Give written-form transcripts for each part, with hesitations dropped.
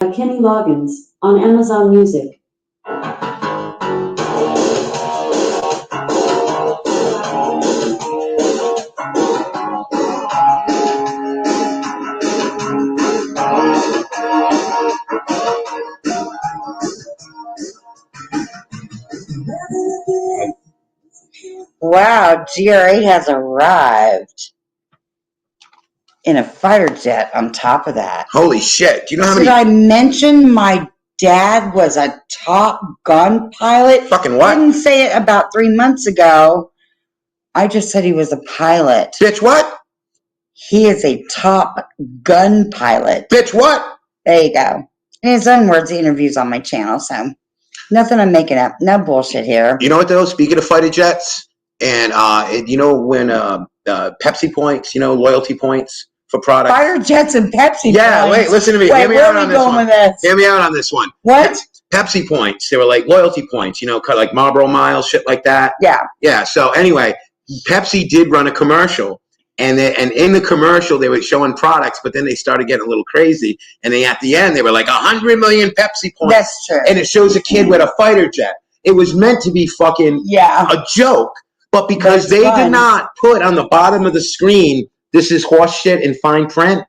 Kenny Loggins on Amazon Music. Wow, GRA has arrived in a fighter jet on top of that. Holy shit. Do you know how Did many... I mention my dad was a Top Gun pilot? Fucking what? Didn't say it about 3 months ago. I just said he was a pilot. Bitch, what? He is a Top Gun pilot. Bitch, what? There you go. In his own words, he interviews on my channel, so nothing I'm making up. No bullshit here. You know what, though? Speaking of fighter jets, and you know when Pepsi points, you know, loyalty points for products. Fighter jets and Pepsi Yeah, points. wait, listen to me. Wait, Hear me out on this one. Hear me out on this one. What? Pepsi points. They were like loyalty points, you know, like Marlboro miles, shit like that. Yeah. Yeah. So anyway, Pepsi did run a commercial, and in the commercial they were showing products, but then they started getting a little crazy, and they at the end they were like 100 million Pepsi points. That's true. And it shows a kid with a fighter jet. It was meant to be fucking a joke, but because they did not put on the bottom of the screen, this is horse shit in fine print.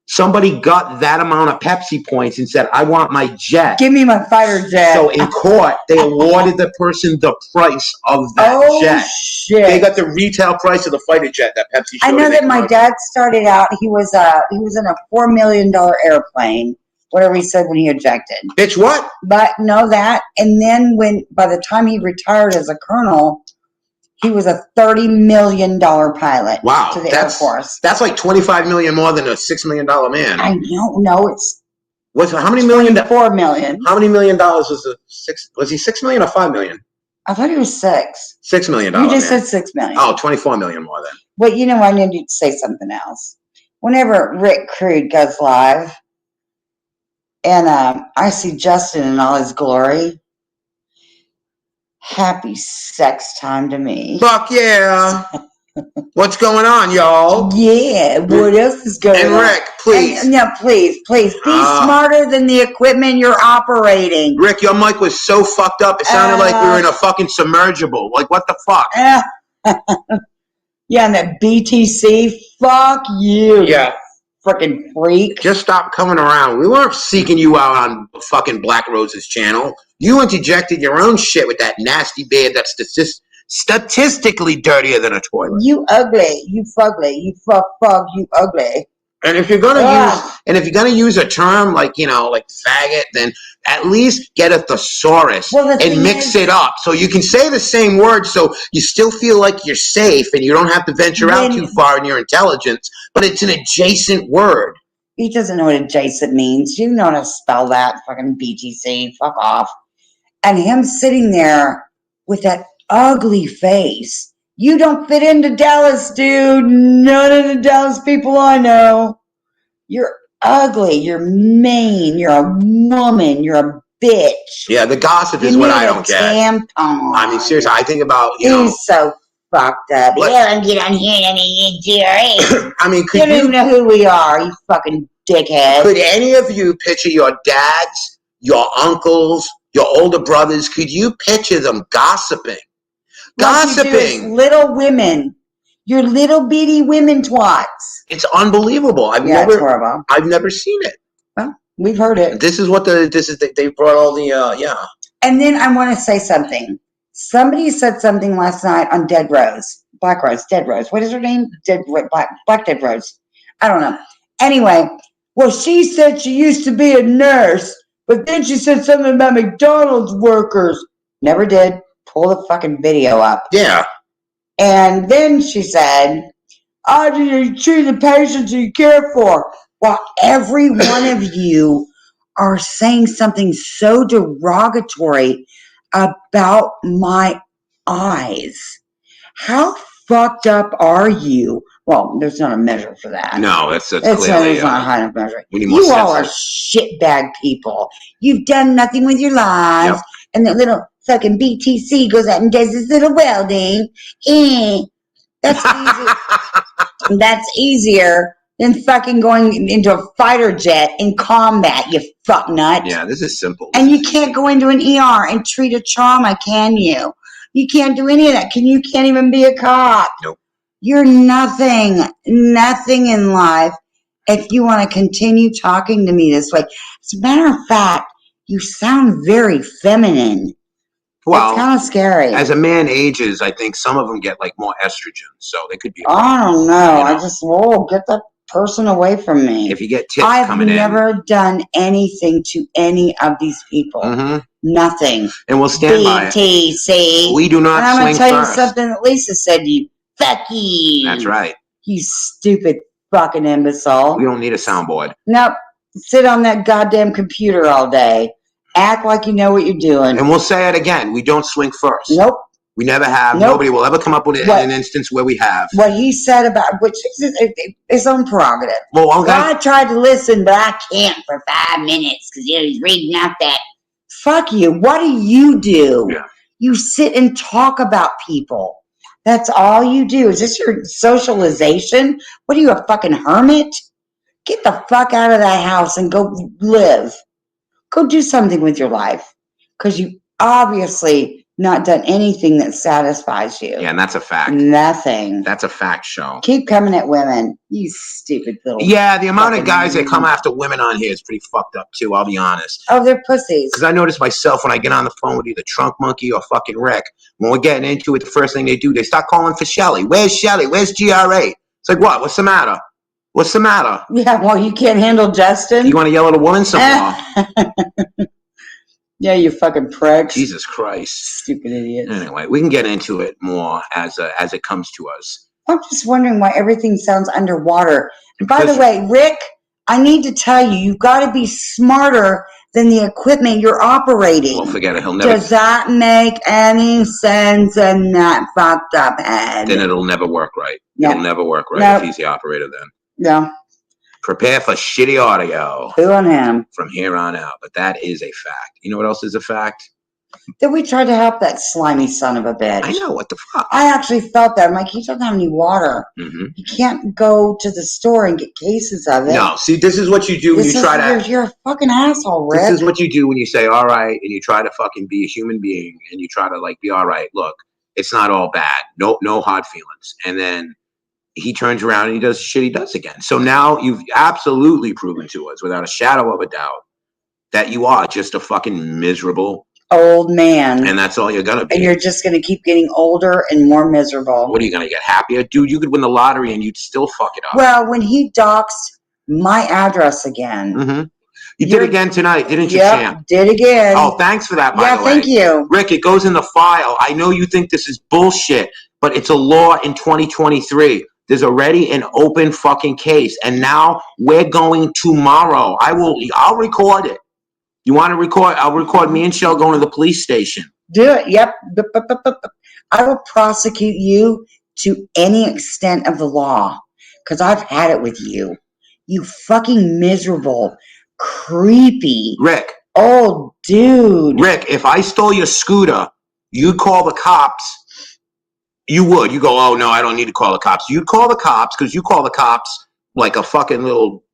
Somebody got that amount of Pepsi points and said, I want my jet. Give me my fighter jet. So in court, they awarded the person the price of that jet. Shit. They got the retail price of the fighter jet that Pepsi showed. I know that my dad started out, he was in a $4 million airplane, whatever he said when he ejected. Bitch, what? But know that. And then by the time he retired as a colonel, he was a $30 million pilot. Wow, to the Air Force. That's like $25 million more than a $6 million man. I don't know. It's how many million? $4 million. How many $1 million was the six? Was he $6 million or $5 million? I thought he was $6. $6 million. You just said $6 million. Oh, $24 million more then. But you know, I need to say something else. Whenever Rick Crude goes live, and I see Justin in all his glory. Happy sex time to me. Fuck yeah. What's going on, y'all? Yeah, what else is going on? And Rick, please. Please, be smarter than the equipment you're operating. Rick, your mic was so fucked up, it sounded like we were in a fucking submergible. Like, what the fuck? Yeah, and that BTC, fuck you. Yeah. Freaking freak. Just stop coming around. We weren't seeking you out on fucking Black Rose's channel. You interjected your own shit with that nasty beard that's statistically dirtier than a toilet. You ugly. You fugly. You fuck, you ugly. And if you're gonna use a term like, you know, like faggot, then at least get a thesaurus and mix it up so you can say the same word, so you still feel like you're safe and you don't have to venture out too far in your intelligence, but it's an adjacent word. He doesn't know what adjacent means. You know how to spell that, fucking BTC. Fuck off. And him sitting there with that ugly face. You don't fit into Dallas, dude. None of the Dallas people I know. You're ugly. You're mean. You're a woman. You're a bitch. Yeah, the gossip is what I don't get. Tampon. I mean, seriously, I think about, He's so fucked up. You don't get on here and GRA. I mean, you don't even know who we are, you fucking dickhead. Could any of you picture your dads, your uncles, your older brothers, could you picture them gossiping? Gossiping. Little women. You're little bitty women twats. It's unbelievable. It's horrible. I've never seen it. Well, we've heard it. They brought all the, And then I want to say something. Somebody said something last night on Dead Rose. Black Rose, Dead Rose. What is her name? Black Dead Rose. I don't know. Anyway, well, she said she used to be a nurse, but then she said something about McDonald's workers. Never did. Pull the fucking video up. Yeah. And then she said, "Oh, do you treat the patients you care for?" Well, every one of you are saying something so derogatory about my eyes. How fucked up are you? Well, there's not a measure for that. No, that's clearly not a high enough measure. You all are shitbag people. You've done nothing with your lives. Yep. And that little fucking BTC goes out and does this little welding. That's easy. That's easier than fucking going into a fighter jet in combat, you fuck nut. Yeah, this is simple. And you can't go into an ER and treat a trauma, can you? You can't do any of that. You can't even be a cop. Nope. You're nothing in life if you want to continue talking to me this way. As a matter of fact, you sound very feminine. Well, it's kind of scary. As a man ages, I think some of them get like more estrogen, so they could be. I don't know. I just, get that person away from me. If you get tits coming in. I've never done anything to any of these people. Mm-hmm. Nothing. And we'll stand by it. BTC. We do not and I'm swing going to tell first. you something that Lisa said to you. Fuck you. That's right. You stupid fucking imbecile. We don't need a soundboard. Nope. Sit on that goddamn computer all day. Act like you know what you're doing. And we'll say it again. We don't swing first. Nope. We never have. Nope. Nobody will ever come up with an instance where we have. What he said about, which is his own prerogative. Well, I tried to listen, but I can't for 5 minutes because he's reading out that. Fuck you. What do you do? Yeah. You sit and talk about people. That's all you do. Is this your socialization? What are you, a fucking hermit? Get the fuck out of that house and go live. Go do something with your life. Because you obviously not done anything that satisfies you. Yeah, and that's a fact. Nothing. That's a fact, show. Keep coming at women. You stupid little. Yeah, the amount of guys that come after women on here is pretty fucked up, too, I'll be honest. Oh, they're pussies. Because I notice myself when I get on the phone with either Trunk Monkey or fucking Rick, when we're getting into it, the first thing they do, they start calling for Shelly. Where's Shelly? Where's GRA? It's like, what? What's the matter? What's the matter? Yeah, well, you can't handle Justin. You want to yell at a woman some more? Yeah, you fucking pricks. Jesus Christ. Stupid idiots. Anyway, we can get into it more as it comes to us. I'm just wondering why everything sounds underwater. And by the way, Rick, I need to tell you, you've got to be smarter than the equipment you're operating. Well, forget it. He'll never. Does that make any sense in that fucked up head? Then it'll never work right. No. It'll never work right if he's the operator then. No. Prepare for shitty audio. Who on him? From here on out. But that is a fact. You know what else is a fact? That we tried to help that slimy son of a bitch. I know, what the fuck? I actually felt that. I'm like, he doesn't have any water. Mm-hmm. You can't go to the store and get cases of it. No, see, this is what you do when you try to... You're a fucking asshole, Rick. This is what you do when you say, all right, and you try to fucking be a human being, and you try to, like, be all right. Look, it's not all bad. No hard feelings. And then he turns around and he does the shit he does again. So now you've absolutely proven to us, without a shadow of a doubt, that you are just a fucking miserable old man. And that's all you're going to be. And you're just going to keep getting older and more miserable. What are you going to get happier? Dude, you could win the lottery and you'd still fuck it up. Well, when he doxed my address again. Mm-hmm. You did again tonight, didn't you, Yep, Champ? did again. Oh, thanks for that, by the way. Yeah, thank you. Rick, it goes in the file. I know you think this is bullshit, but it's a law in 2023. There's already an open fucking case. And now we're going tomorrow. I'll record it. You want to record? I'll record me and Shell going to the police station. Do it. Yep. I will prosecute you to any extent of the law because I've had it with you. You fucking miserable, creepy, Rick, old dude. Rick, if I stole your scooter, you'd call the cops. You would. You go, oh, no, I don't need to call the cops. You'd call the cops because you call the cops like a fucking little,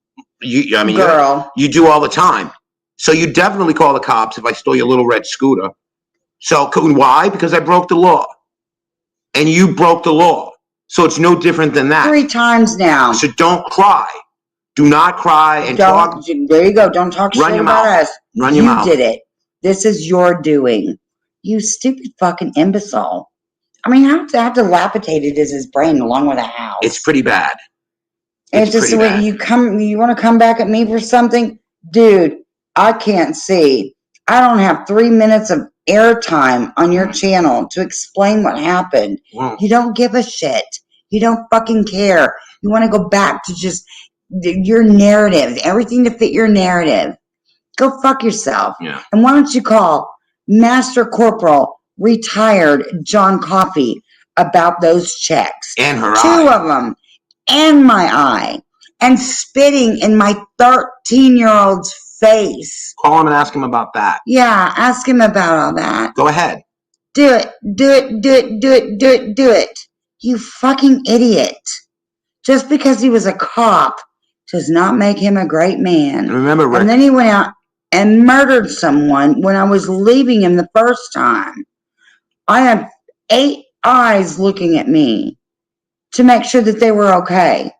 girl. You do all the time. So you definitely call the cops if I stole your little red scooter. So why? Because I broke the law. And you broke the law. So it's no different than that. 3 times now. So don't cry. Do not cry and talk. There you go. Don't talk shit about us. Run your mouth. You did it. This is your doing. You stupid fucking imbecile. I mean, how dilapidated is his brain along with a house? It's pretty bad. It's just when you want to come back at me for something? Dude, I can't see. I don't have 3 minutes of airtime on your channel to explain what happened. Wow. You don't give a shit. You don't fucking care. You want to go back to just your narrative, everything to fit your narrative. Go fuck yourself. Yeah. And why don't you call Master Corporal retired John Coffey about those checks? And her 2 eye. of them. And my eye. And spitting in my 13-year-old's face. Call him and ask him about that. Yeah, ask him about all that. Go ahead. Do it. Do it. Do it. Do it. Do it. You fucking idiot. Just because he was a cop does not make him a great man. And remember, Rick, and then he went out and murdered someone when I was leaving him the first time. I had 8 eyes looking at me to make sure that they were okay.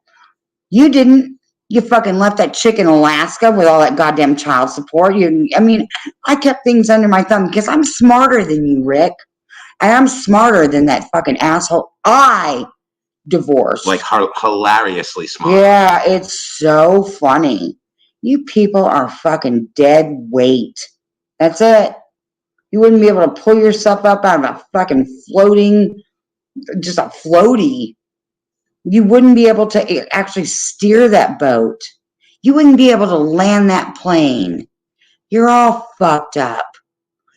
You didn't. You fucking left that chick in Alaska with all that goddamn child support. I kept things under my thumb because I'm smarter than you, Rick. And I'm smarter than that fucking asshole I divorced. like hilariously smart. Yeah, it's so funny. You people are fucking dead weight. That's it. You wouldn't be able to pull yourself up out of a fucking just a floaty. You wouldn't be able to actually steer that boat. You wouldn't be able to land that plane. You're all fucked up.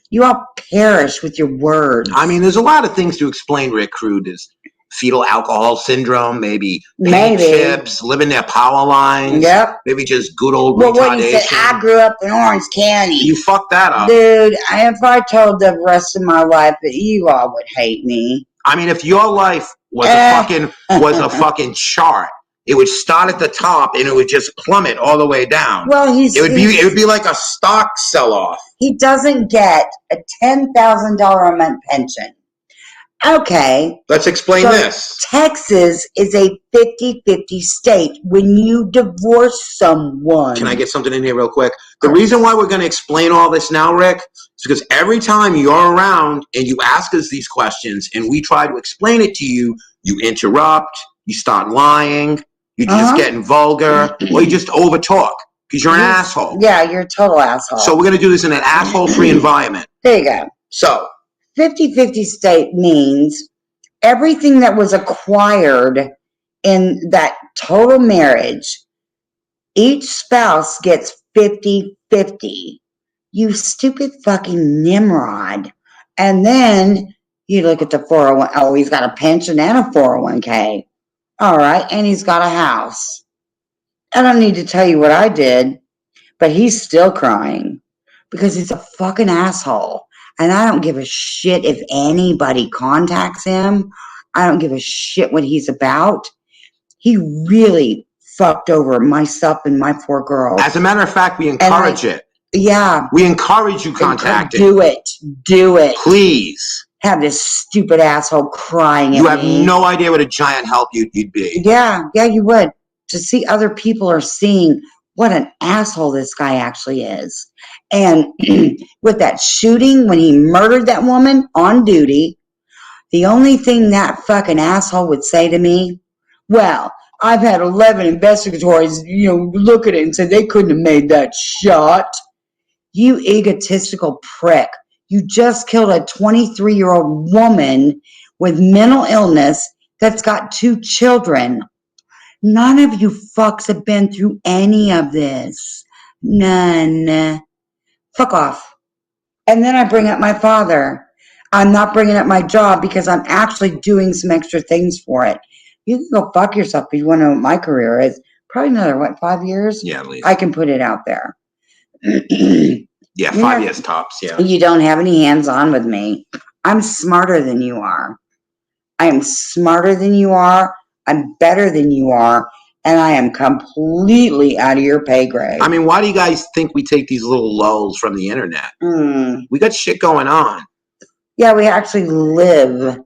You all perish with your words. I mean, there's a lot of things to explain Rick Crude. There's fetal alcohol syndrome, maybe paint chips, living near power lines. Yep. Maybe just good old retardation. What he said, I grew up in Orange County. You fucked that up. Dude, if I told the rest of my life that you all would hate me. I mean, if your life was a fucking chart, it would start at the top and it would just plummet all the way down. Well, it would be like a stock sell-off. He doesn't get a $10,000 a month pension. Okay. Let's explain this. Texas is a 50-50 state when you divorce someone. Can I get something in here real quick? The reason why we're going to explain all this now, Rick, is because every time you're around and you ask us these questions and we try to explain it to you, you interrupt, you start lying, you're just getting vulgar, or you just overtalk because you're an asshole. Yeah, you're a total asshole. So we're going to do this in an asshole-free environment. There you go. So 50-50 state means everything that was acquired in that total marriage, each spouse gets 50-50. You stupid fucking Nimrod. And then you look at the 401. Oh, he's got a pension and a 401k. All right. And he's got a house. I don't need to tell you what I did, but he's still crying because he's a fucking asshole. And I don't give a shit if anybody contacts him. I don't give a shit what he's about. He really fucked over myself and my 4 girls. As a matter of fact, we encourage it. Yeah. We encourage you contacting. Do it. Do it. Please. Have this stupid asshole crying at me. You have no idea what a giant help you'd be. Yeah, you would. To see other people are seeing what an asshole this guy actually is. And with that shooting, when he murdered that woman on duty, the only thing that fucking asshole would say to me, well, I've had 11 investigatories, look at it and say they couldn't have made that shot. You egotistical prick. You just killed a 23-year-old woman with mental illness that's got 2 children. None of you fucks have been through any of this. None. Fuck off. And then I bring up my father. I'm not bringing up my job because I'm actually doing some extra things for it. You can go fuck yourself if you want to know what my career is. Probably another, 5 years? Yeah, at least. I can put it out there. Yeah, 5 years tops, yeah. You don't have any hands-on with me. I'm smarter than you are. I am smarter than you are. I'm better than you are. And I am completely out of your pay grade. I mean, why do you guys think we take these little lulls from the internet? We got shit going on. Yeah, we actually live.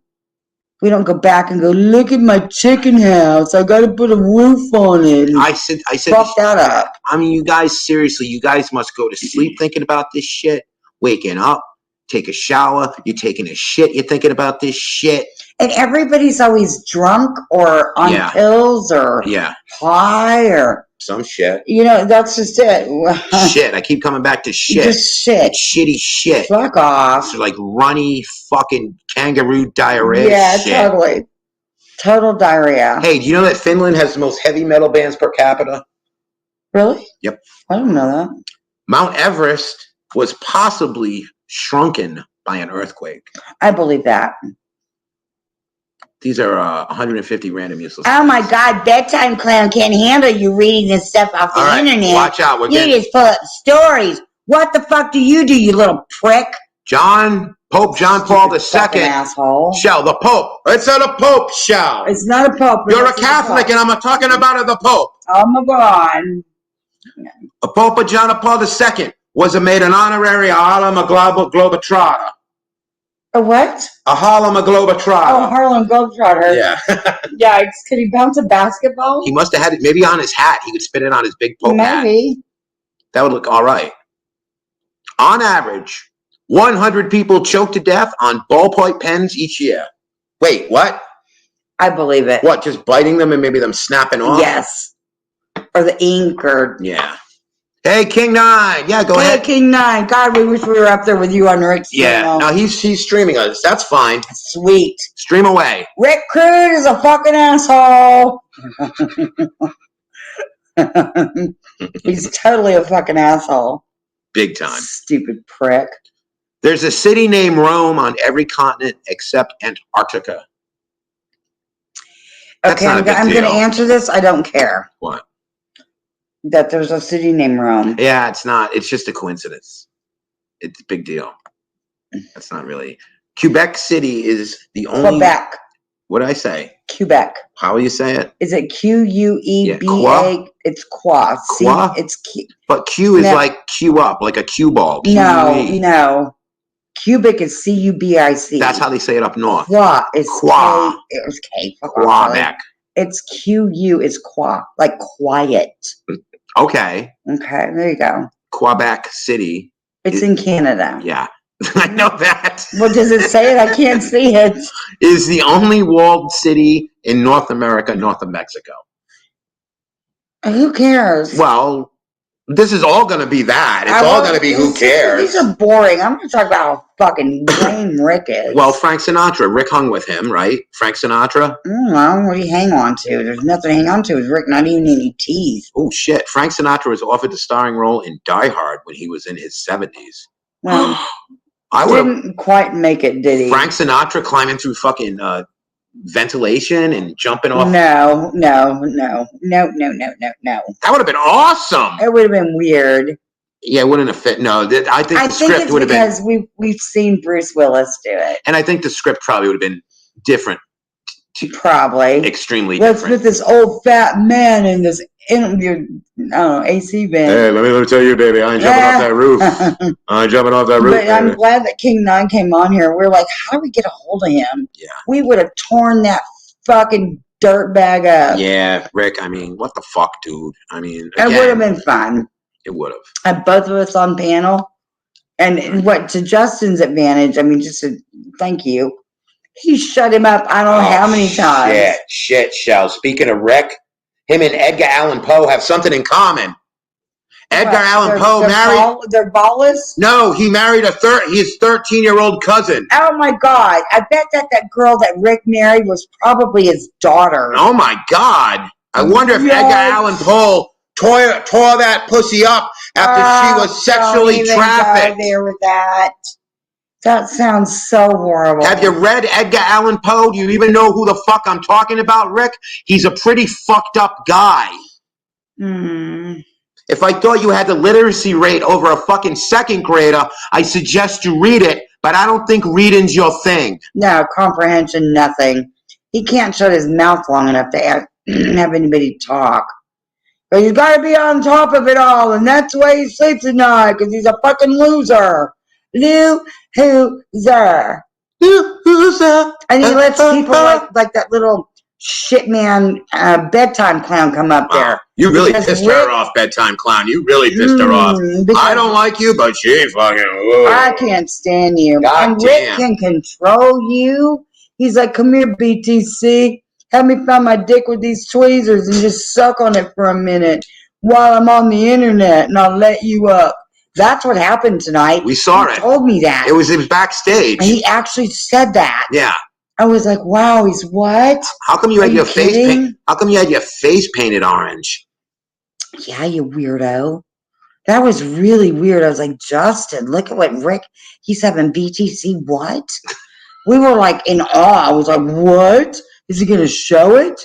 We don't go back and go, look at my chicken house. I got to put a roof on it. I said, fuck that up. I mean, you guys, seriously, you guys must go to sleep thinking about this shit. Waking up, take a shower, you're taking a shit, you're thinking about this shit. And everybody's always drunk or on pills or high or some shit. That's just it. Shit. I keep coming back to shit. Just shit. Shitty shit. Fuck off. It's like runny fucking kangaroo diarrhea. Yeah, shit. Totally. Total diarrhea. Hey, do you know that Finland has the most heavy metal bands per capita? Really? Yep. I don't know that. Mount Everest was possibly shrunken by an earthquake. I believe that. These are 150 random useless. Oh my God, Bedtime Clown can't handle you reading this stuff off the internet. Watch out. You just pull up stories. What the fuck do, you little prick? Pope John Paul II. Asshole. Shall the Pope? It's the Pope shall. It's not a Pope. You're a Catholic, and I'm talking about the Pope. Oh my God. A Pope John Paul II was made an honorary Harlem Globetrotter. A what? A Harlem Globetrotter. Oh, Harlem Globetrotter. Yeah. Yeah. Could he bounce a basketball? He must have had it maybe on his hat. He could spin it on his big Pope hat. Maybe. That would look all right. On average, 100 people choke to death on ballpoint pens each year. Wait, what? I believe it. What, just biting them and maybe them snapping off? Yes. Or the ink or... Yeah. Hey, King 9. Yeah, go ahead. Hey, King 9. God, we wish we were up there with you on Rick's channel. No, he's streaming us. That's fine. Sweet. Stream away. Rick Crude is a fucking asshole. He's totally a fucking asshole. Big time. Stupid prick. There's a city named Rome on every continent except Antarctica. That's okay, I'm going to answer this. I don't care. What? That there's a city named Rome. Yeah, it's not. It's just a coincidence. It's a big deal. That's not really. Quebec City is the only. Quebec. What did I say? Quebec. How will you say it? Is it Queba? Qua? It's Qua. Qua? It's Q. But Q is like Q up, like a cue ball. Q-U-E. No. Cubic is Cubic. That's how they say it up north. Qua is Qua. K. It was K. Quebec. It's Q-U is Qua, like quiet. Okay. Okay, there you go. Quebec City. It's in Canada. Yeah. I know that. What does it say? I can't see it. Is the only walled city in North America, north of Mexico. Who cares? Well, this is all going to be that. It's all going to be who cares. These are boring. I'm going to talk about how fucking lame Rick is. Well, Frank Sinatra. Rick hung with him, right? Frank Sinatra? Well, what do you hang on to? There's nothing to hang on to with Rick, not even any teeth. Oh, shit. Frank Sinatra was offered the starring role in Die Hard when he was in his 70s. Well, didn't quite make it, did he? Frank Sinatra climbing through fucking ventilation and jumping off. No. That would have been awesome. It would have been weird. Yeah, it wouldn't have fit. No, I think the script would have been. Because we've seen Bruce Willis do it. And I think the script probably would have been different. Probably. Extremely Let's different. put this old fat man in this AC van. Hey, let me tell you, baby, I ain't jumping off that roof. I ain't jumping off that roof. But I'm glad that King 9 came on here. We're like, how do we get a hold of him? Yeah. We would have torn that fucking dirtbag up. Yeah, Rick, I mean, what the fuck, dude? I mean, again, it would have been fun. It would have. And both of us on panel. And what, to Justin's advantage, I mean, just to thank you. He shut him up, I don't know how many times. Shit, Shell. Speaking of Rick, him and Edgar Allan Poe have something in common. Edgar Allan Poe married... They're ballless? No, he married his 13-year-old cousin. Oh, my God. I bet that girl that Rick married was probably his daughter. Oh, my God. I wonder if Edgar Allan Poe tore that pussy up after she was sexually trafficked. Go there with that. That sounds so horrible. Have you read Edgar Allan Poe? Do you even know who the fuck I'm talking about, Rick? He's a pretty fucked up guy. If I thought you had the literacy rate over a fucking second grader, I suggest you read it, but I don't think reading's your thing. No, comprehension, nothing. He can't shut his mouth long enough to have anybody talk. But he's got to be on top of it all, and that's the way he sleeps at night, because he's a fucking loser. Loser. And he lets people like that little shit man bedtime clown come up there. You really pissed her off, bedtime clown. You really pissed her off. I don't like you, but she fucking... Whoa. I can't stand you. God Rick can control you. He's like, come here, BTC. Help me find my dick with these tweezers and just suck on it for a minute while I'm on the internet, and I'll let you up. That's what happened tonight. We saw it. He told me that. It was backstage. And he actually said that. Yeah. I was like, wow, he's what? How come you had your face painted? How come you had your face painted orange? Yeah, you weirdo. That was really weird. I was like, Justin, look at what Rick, he's having BTC what? We were like in awe. I was like, what? Is he going to show it?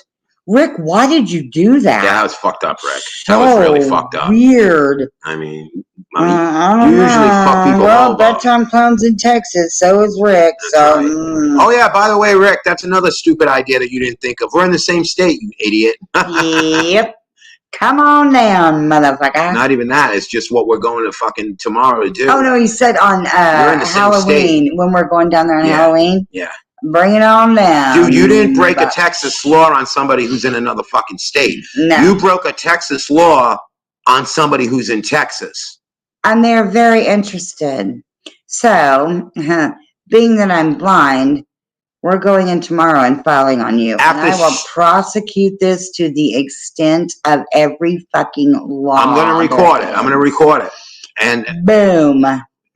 Rick, why did you do that? Yeah, that was fucked up, Rick. That was really fucked up. Weird. I mean, I You don't usually know. fuck people Well, over. bedtime comes in Texas. So is Rick. That's so. right. Oh yeah. By the way, Rick, that's another stupid idea that you didn't think of. We're in the same state, you idiot. Yep. Come on down, motherfucker. Not even that. It's just what we're going to fucking tomorrow to do. Oh no, he said on We're in the same Halloween state. when we're going down there on Halloween. Yeah. Bring it on down. Dude, you didn't break a Texas law on somebody who's in another fucking state. No. You broke a Texas law on somebody who's in Texas. And they're very interested. So, being that I'm blind, we're going in tomorrow and filing on you. And I will prosecute this to the extent of every fucking law. I'm going to record it. I'm going to record it. And boom.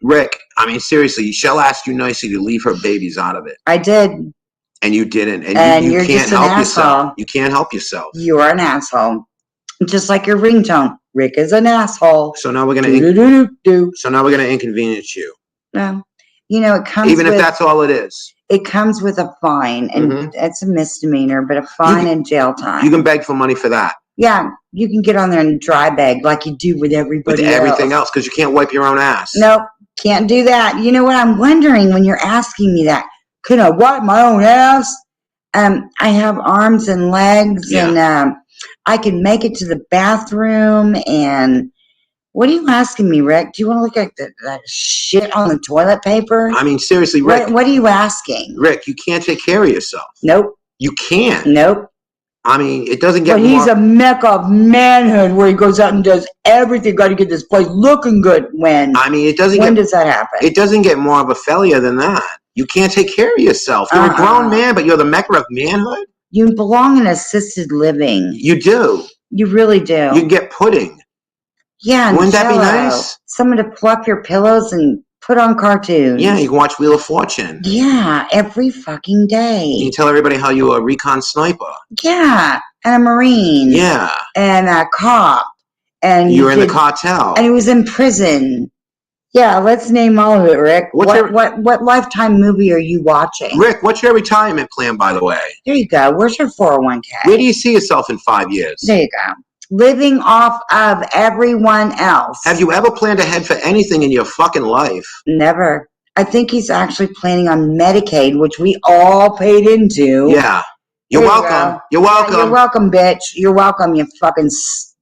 Rick, I mean, seriously, Shell asked you nicely to leave her babies out of it. I did. And you didn't. And you can't help yourself. You can't help yourself. You're an asshole. Just like your ringtone. Rick is an asshole. So now we're going to inconvenience you. No. You know, it comes even if that's all it is. It comes with a fine, and it's a misdemeanor, but a fine and jail time. You can beg for money for that. Yeah, you can get on there and dry beg like you do with everybody else. With everything else, because you can't wipe your own ass. Nope, can't do that. You know what I'm wondering when you're asking me that? Can I wipe my own ass? I have arms and legs, and I can make it to the bathroom. And what are you asking me, Rick? Do you want to look at that shit on the toilet paper? I mean, seriously, Rick. What are you asking? Rick, you can't take care of yourself. Nope. You can't. Nope. I mean, it doesn't get But he's a mecca of manhood where he goes out and does everything. Got to get this place looking good. When? I mean, it doesn't. When does that happen? It doesn't get more of a failure than that. You can't take care of yourself. You're a grown man, but you're the mecca of manhood. You belong in assisted living. You do. You really do. You can get pudding. Yeah, wouldn't that be nice? Someone to fluff your pillows and put on cartoons. Yeah, you can watch Wheel of Fortune. Yeah, every fucking day. You can tell everybody how you're a recon sniper. Yeah, and a Marine. Yeah. And a cop. And you were in the cartel. And he was in prison. Yeah, let's name all of it, Rick. What Lifetime movie are you watching? Rick, what's your retirement plan, by the way? There you go. Where's your 401k? Where do you see yourself in 5 years? There you go. Living off of everyone else. Have you ever planned ahead for anything in your fucking life? Never. I think he's actually planning on Medicaid, which we all paid into. Yeah. You're welcome. You're welcome. Yeah, you're welcome, bitch. You're welcome, you fucking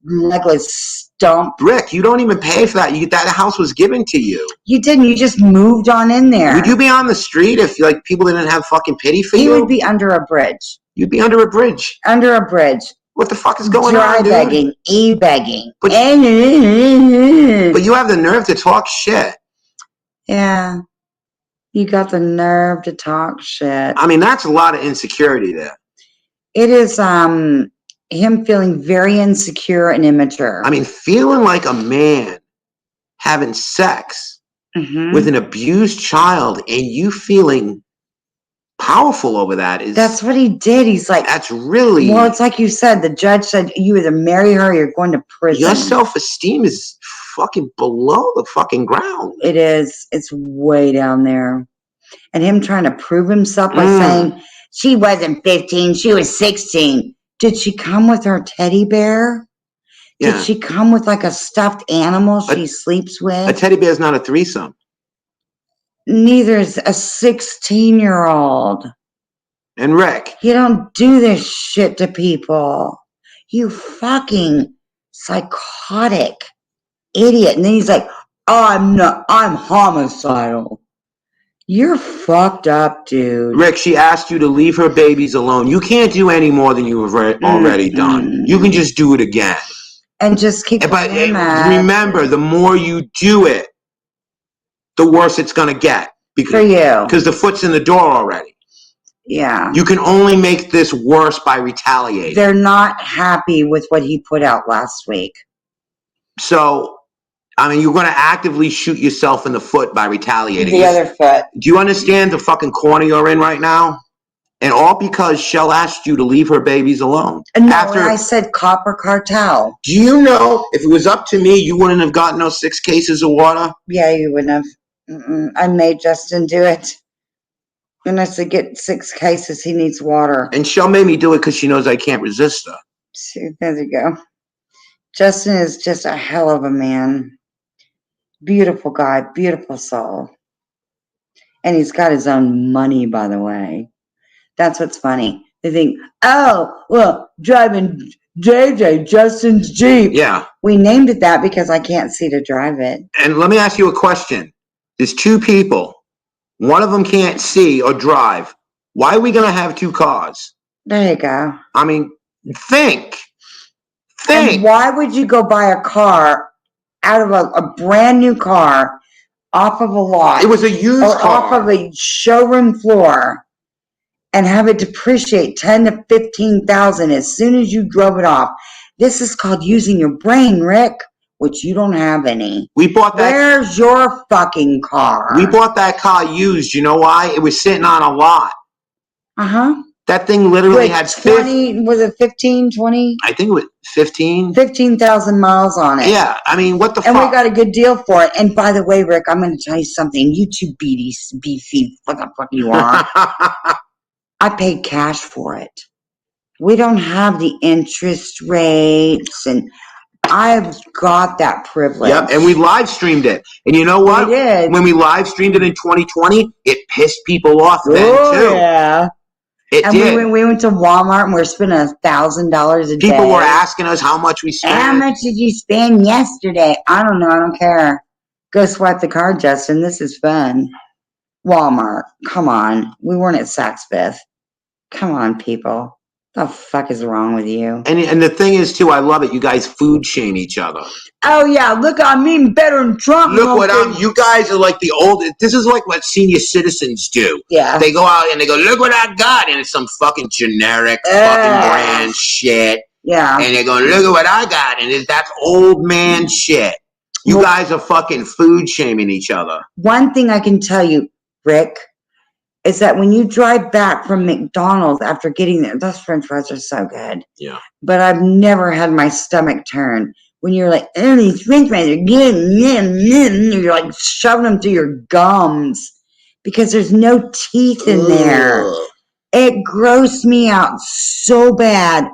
legless stump. Rick, you don't even pay for that. That house was given to you. You didn't. You just moved on in there. Would you be on the street if like people didn't have fucking pity for you? He would be under a bridge. You'd be under a bridge. Under a bridge. What the fuck is going on, dude? Dry begging, e-begging. But you have the nerve to talk shit. Yeah. You got the nerve to talk shit. I mean, that's a lot of insecurity there. It is him feeling very insecure and immature. I mean, feeling like a man having sex with an abused child and you feeling powerful over that is... That's what he did. He's like... That's really... Well, it's like you said. The judge said you either marry her or you're going to prison. Your self-esteem is fucking below the fucking ground. It is. It's way down there. And him trying to prove himself by saying, she wasn't 15, she was 16. Did she come with her teddy bear? Yeah. Did she come with like a stuffed animal she sleeps with? A teddy bear is not a threesome. Neither is a 16-year-old. And Rick. You don't do this shit to people. You fucking psychotic idiot. And then he's like, I'm homicidal. You're fucked up, dude. Rick, she asked you to leave her babies alone. You can't do any more than you have already done. You can just do it again. And just keep But remember, the more you do it, the worse it's going to get. For you. Because the foot's in the door already. Yeah. You can only make this worse by retaliating. They're not happy with what he put out last week. So, I mean, you're going to actively shoot yourself in the foot by retaliating. The other foot. Do you understand the fucking corner you're in right now? And all because Shell asked you to leave her babies alone. No, I said copper cartel. Do you know, if it was up to me, you wouldn't have gotten those 6 cases of water? Yeah, you wouldn't have. I made Justin do it. Unless they get 6 cases, he needs water. And Shell made me do it because she knows I can't resist her. See, there you go. Justin is just a hell of a man. Beautiful guy, beautiful soul. And he's got his own money, by the way. That's what's funny. They think, oh, well, driving JJ, Justin's Jeep. Yeah. We named it that because I can't see to drive it. And let me ask you a question. There's two people. One of them can't see or drive. Why are we going to have two cars? There you go. I mean, think. And why would you go buy a car out of a brand new car off of a lot? It was a used car. Off of a showroom floor and have it depreciate 10 to 15,000 as soon as you drove it off. This is called using your brain, Rick, which you don't have any. We bought that. Where's your fucking car? We bought that car used. You know why? It was sitting on a lot. Uh-huh. That thing literally had 20, was it 15, 20? I think it was 15. 15,000 miles on it. Yeah, I mean, what the fuck? And we got a good deal for it. And by the way, Rick, I'm going to tell you something. You two beefy, what the fuck you are. I paid cash for it. We don't have the interest rates, and I've got that privilege. Yep, and we live streamed it. And you know what? We did. When we live streamed it in 2020, it pissed people off then, too. Yeah. It and did. We went to Walmart and we're spending $1,000 a day. People were asking us how much we spent. How much did you spend yesterday? I don't know. I don't care. Go swipe the card, Justin. This is fun. Walmart. Come on. We weren't at Saks Fifth. Come on, people. The fuck is wrong with you? And the thing is, too, I love it. You guys food shame each other. Oh, yeah. Look, I'm eating better than Trump. Look what you guys are like the old. This is like what senior citizens do. Yeah. They go out and they go, look what I got. And it's some fucking generic fucking brand shit. Yeah. And they're going, look at what I got. And that's old man shit. You guys are fucking food shaming each other. One thing I can tell you, Rick, is that when you drive back from McDonald's after getting there, those french fries are so good. Yeah. But I've never had my stomach turn. When you're like, oh, these french fries are good. You're like shoving them through your gums because there's no teeth in there. It grossed me out so bad.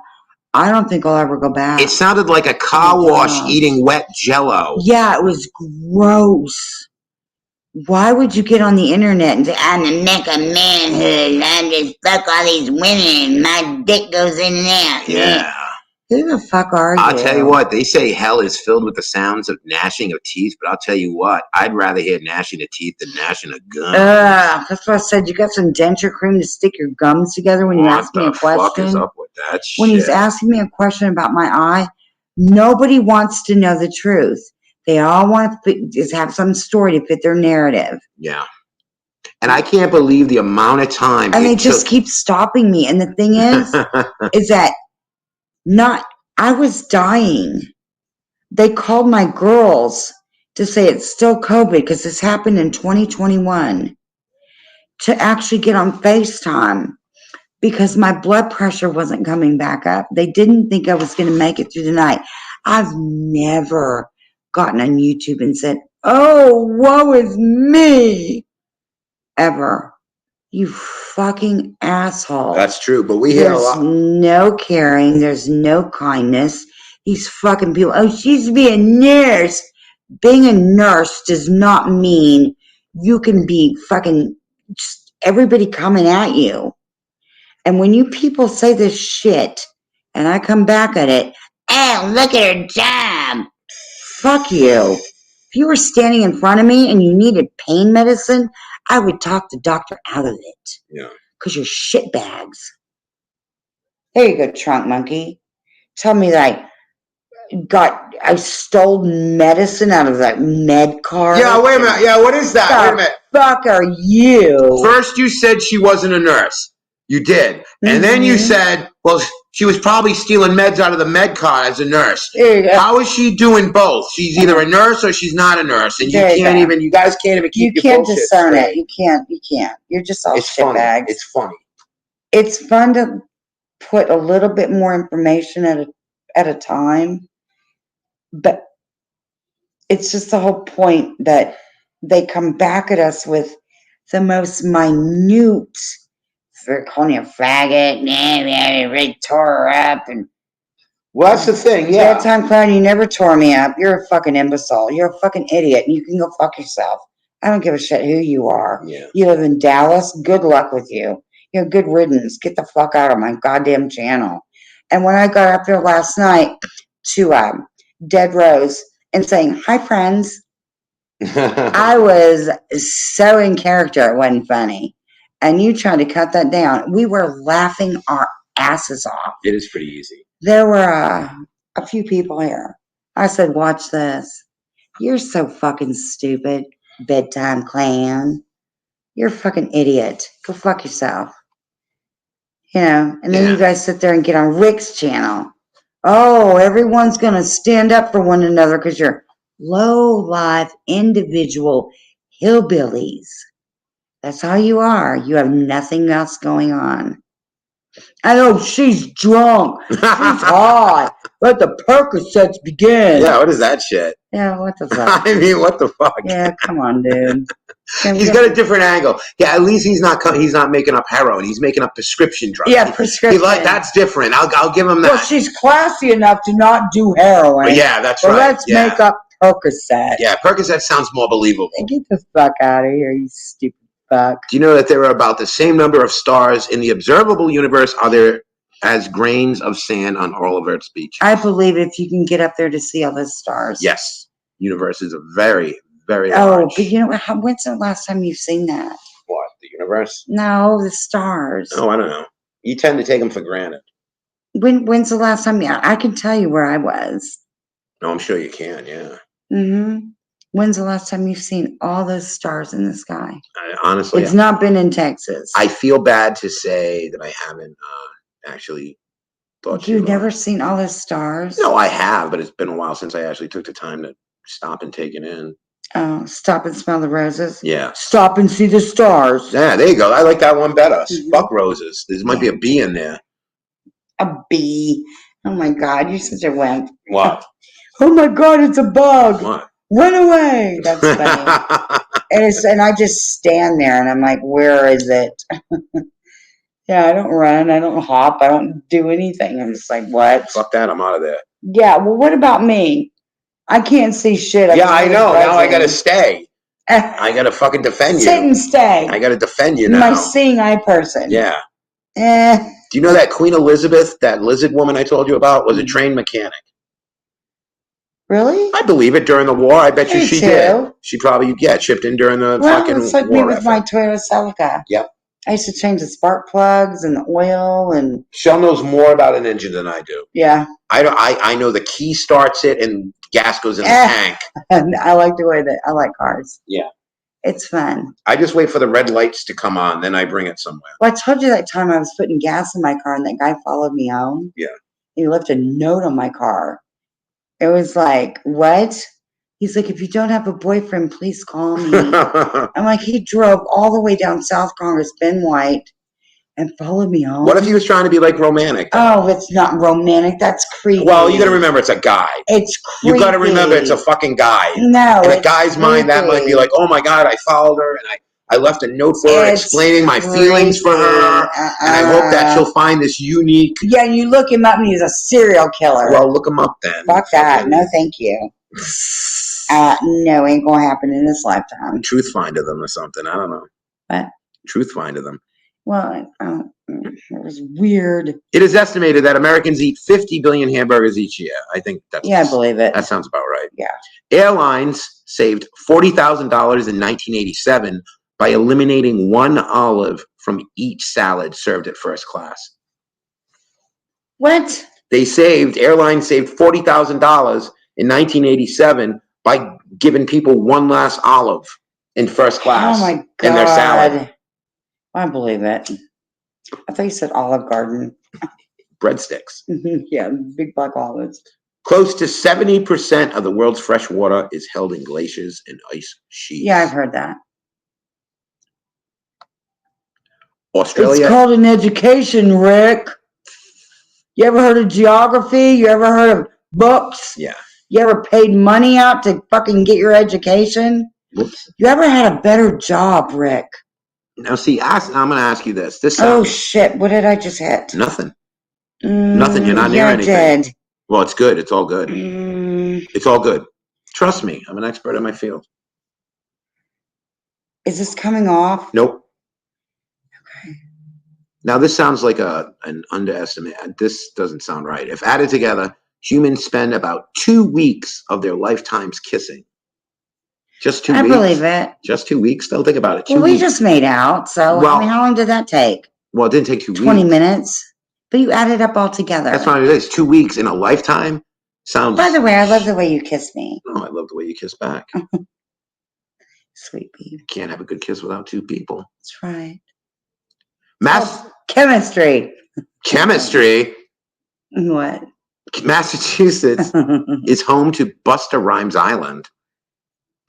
I don't think I'll ever go back. It sounded like a car wash eating wet Jell-O. Yeah, it was gross. Why would you get on the internet and say, I'm the neck of manhood, I just fuck all these women, my dick goes in and out. Yeah. Who the fuck are you? I'll tell you what, they say hell is filled with the sounds of gnashing of teeth, but I'll tell you what, I'd rather hear gnashing of teeth than gnashing of gums. That's what I said. You got some denture cream to stick your gums together when you ask me a question? What the fuck is up with that shit? When he's asking me a question about my eye, nobody wants to know the truth. They all want to just have some story to fit their narrative. Yeah. And I can't believe the amount of time. And they just keep stopping me. And the thing is that I was dying. They called my girls to say it's still COVID because this happened in 2021 to actually get on FaceTime because my blood pressure wasn't coming back up. They didn't think I was going to make it through the night. I've never gotten on YouTube and said, oh, woe is me. Ever. You fucking asshole. That's true, but we hear a lot. There's no caring. There's no kindness. These fucking people. Oh, she's to be a nurse. Being a nurse does not mean you can be fucking just everybody coming at you. And when you people say this shit, and I come back at it, oh, look at her job. Fuck you. If you were standing in front of me and you needed pain medicine, I would talk the doctor out of it. Yeah. Because you're shitbags. There you go, trunk monkey. Tell me that I stole medicine out of that med card. Yeah, wait a minute. Yeah, what is that? Wait a minute. Fuck are you? First you said she wasn't a nurse. You did. And then you said, well, she was probably stealing meds out of the med card as a nurse. How is she doing both? She's either a nurse or she's not a nurse. And you guys can't even keep your bullshit discern straight. it. You can't. You're just all shitbags. It's It's funny. It's fun to put a little bit more information at a time. But it's just the whole point that they come back at us with the most minute. They're calling you a faggot, Rick tore her up, and Well, that's the thing, yeah. Bedtime clown, you never tore me up. You're a fucking imbecile. You're a fucking idiot, and you can go fuck yourself. I don't give a shit who you are. Yeah. You live in Dallas. Good luck with you. You know, good riddance. Get the fuck out of my goddamn channel. And when I got up there last night to Dead Rose and saying, hi, friends, I was so in character. It wasn't funny. And you tried to cut that down. We were laughing our asses off. It is pretty easy. There were a few people here. I said, watch this. You're so fucking stupid, bedtime clown. You're a fucking idiot. Go fuck yourself. You know, and then you guys sit there and get on Rick's channel. Oh, everyone's going to stand up for one another because you're low-life, individual hillbillies. That's how you are. You have nothing else going on. I know she's drunk. She's hot. Let the Percocets begin. Yeah, what is that shit? Yeah, what the fuck? I mean, what the fuck? Yeah, come on, dude. He's got a different angle. Yeah, at least he's not making up heroin. He's making up prescription drugs. Yeah, prescription. That's different. I'll give him that. Well, she's classy enough to not do heroin. But yeah, that's but right. Let's make up Percocet. Yeah, Percocet sounds more believable. Get the fuck out of here, you stupid fuck. Do you know that there are about the same number of stars in the observable universe are there as grains of sand on all of Earth's beaches? I believe if you can get up there to see all those stars. Yes. Universe is a very, very large. But you know, when's the last time you've seen that? What, the universe? No, the stars. Oh, I don't know. You tend to take them for granted. When's the last time? I can tell you where I was. No, I'm sure you can, yeah. Mm-hmm. When's the last time you've seen all those stars in the sky? Honestly, it's not been in Texas. I feel bad to say that I haven't actually thought You've never seen all those stars? No, I have, but it's been a while since I actually took the time to stop and take it in. Oh, stop and smell the roses? Yeah. Stop and see the stars. Yeah, there you go. I like that one better. Mm-hmm. Fuck roses. There might be a bee in there. A bee? Oh my God, you're such a wimp. What? Oh my God, it's a bug. What? Run away. That's funny. and I just stand there and I'm like, where is it? Yeah, I don't run. I don't hop. I don't do anything. I'm just like, what? Fuck that. I'm out of there. Yeah, well, what about me? I can't see shit. Yeah, I know. Now I gotta stay. I gotta fucking defend you. Sit and stay. I gotta defend you now. My seeing eye person. Yeah. Do you know that Queen Elizabeth, that lizard woman I told you about, was a trained mechanic? Really? I believe it. During the war, I bet you she did. She probably shipped in during the fucking war. It's like me with my Toyota Celica. Yep. I used to change the spark plugs and the oil and. Shell knows more about an engine than I do. Yeah. I know the key starts it and gas goes in the tank. I like the way that I like cars. Yeah. It's fun. I just wait for the red lights to come on, then I bring it somewhere. Well, I told you that time I was putting gas in my car and that guy followed me home. Yeah. He left a note on my car. It was like, what? He's like, if you don't have a boyfriend, please call me. I'm like, he drove all the way down South Congress, Ben White, and followed me home. What if he was trying to be like romantic? Oh, it's not romantic. That's creepy. Well, you got to remember it's a guy. It's creepy. You got to remember it's a fucking guy. No, in a guy's mind, that might be like, oh my God, I followed her and I left a note for her explaining my feelings for her, and I hope that she'll find this unique. Yeah, you look him up and he's a serial killer. Well, look him up then. Fuck that. No, thank you. No, ain't gonna happen in this lifetime. Truth finder them or something. I don't know. What? Truth finder them. Well, it was weird. It is estimated that Americans eat 50 billion hamburgers each year. I think that's. Yeah, I believe it. That sounds about right. Yeah. Airlines saved $40,000 in 1987 by eliminating one olive from each salad served at first class. What? Airlines saved $40,000 in 1987 by giving people one last olive in first class. Oh my God. In their salad. I believe it. I thought you said Olive Garden. Breadsticks. Yeah, big black olives. Close to 70% of the world's fresh water is held in glaciers and ice sheets. Yeah, I've heard that. Australia. It's called an education, Rick. You ever heard of geography? You ever heard of books? Yeah. You ever paid money out to fucking get your education? Whoops. You ever had a better job, Rick? Now, see, I'm going to ask you this. Oh, shit. What did I just hit? Nothing. Nothing. You're not near anything. Dead. Well, it's good. It's all good. Mm, It's all good. Trust me. I'm an expert in my field. is this coming off? Nope. Okay. Now, this sounds like an underestimate. This doesn't sound right. If added together, humans spend about 2 weeks of their lifetimes kissing. Just 2 I weeks? believe it. Just 2 weeks? Don't think about it. 2 Well, we weeks. just made out. So, Well, I mean, how long did that take? Well, it didn't take 2 20 weeks. minutes. But you added up all together. That's not what it is. 2 weeks in a lifetime sounds. By the way, I love the way you kiss me. Oh, I love the way you kiss back. Sweet baby. Can't have a good kiss without 2 people. That's right. Chemistry. What? Massachusetts is home to Busta Rhymes Island.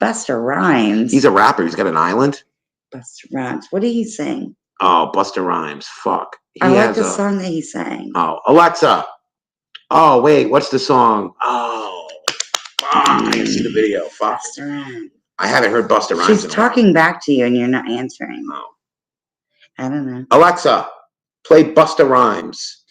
Busta Rhymes? He's a rapper. He's got an island. Busta Rhymes. What did he sing? Oh, Busta Rhymes. Fuck. I like the song that he sang. Oh, Alexa. Oh, wait. What's the song? Oh, I didn't see the video. Fuck. Busta Rhymes. I haven't heard Busta Rhymes. She's talking back to you and you're not answering. Oh. I don't know. Alexa, play Busta Rhymes.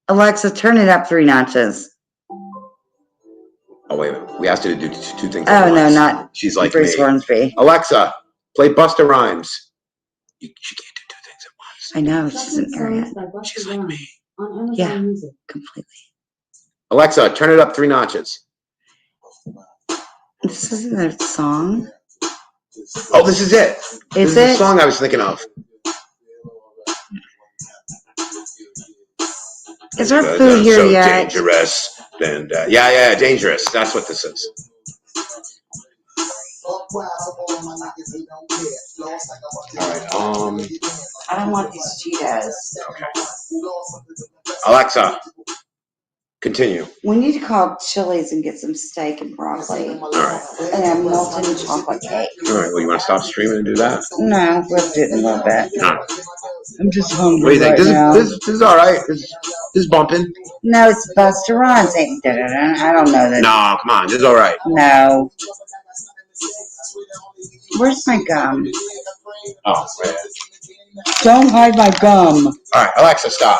Alexa, turn it up 3 notches. Oh, wait a minute. We asked her to do 2 things. Oh, no, not. She's like Bruce me. Hornsby. Alexa, play Busta Rhymes. She can't do 2 things at once. I know. She's an area. She's like me. Yeah, completely. Alexa, turn it up 3 notches. This isn't a song. Oh, this is it. This is the song I was thinking of. Is our food here so yet? Dangerous. And yeah, dangerous. That's what this is. All right. I don't want these Cheetos. Okay. Alexa, continue. We need to call Chili's and get some steak and broccoli. All right. And a molten chocolate cake. All right. Well, you want to stop streaming and do that? No, we'll do it in a little bit. All right. I'm just hungry. What do you think? Right now. This is all right. This is bumping. No, it's Busta Rhymes. I don't know that. No, come on. This is all right. No. Where's my gum? Oh, man. Don't hide my gum. All right, Alexa, stop.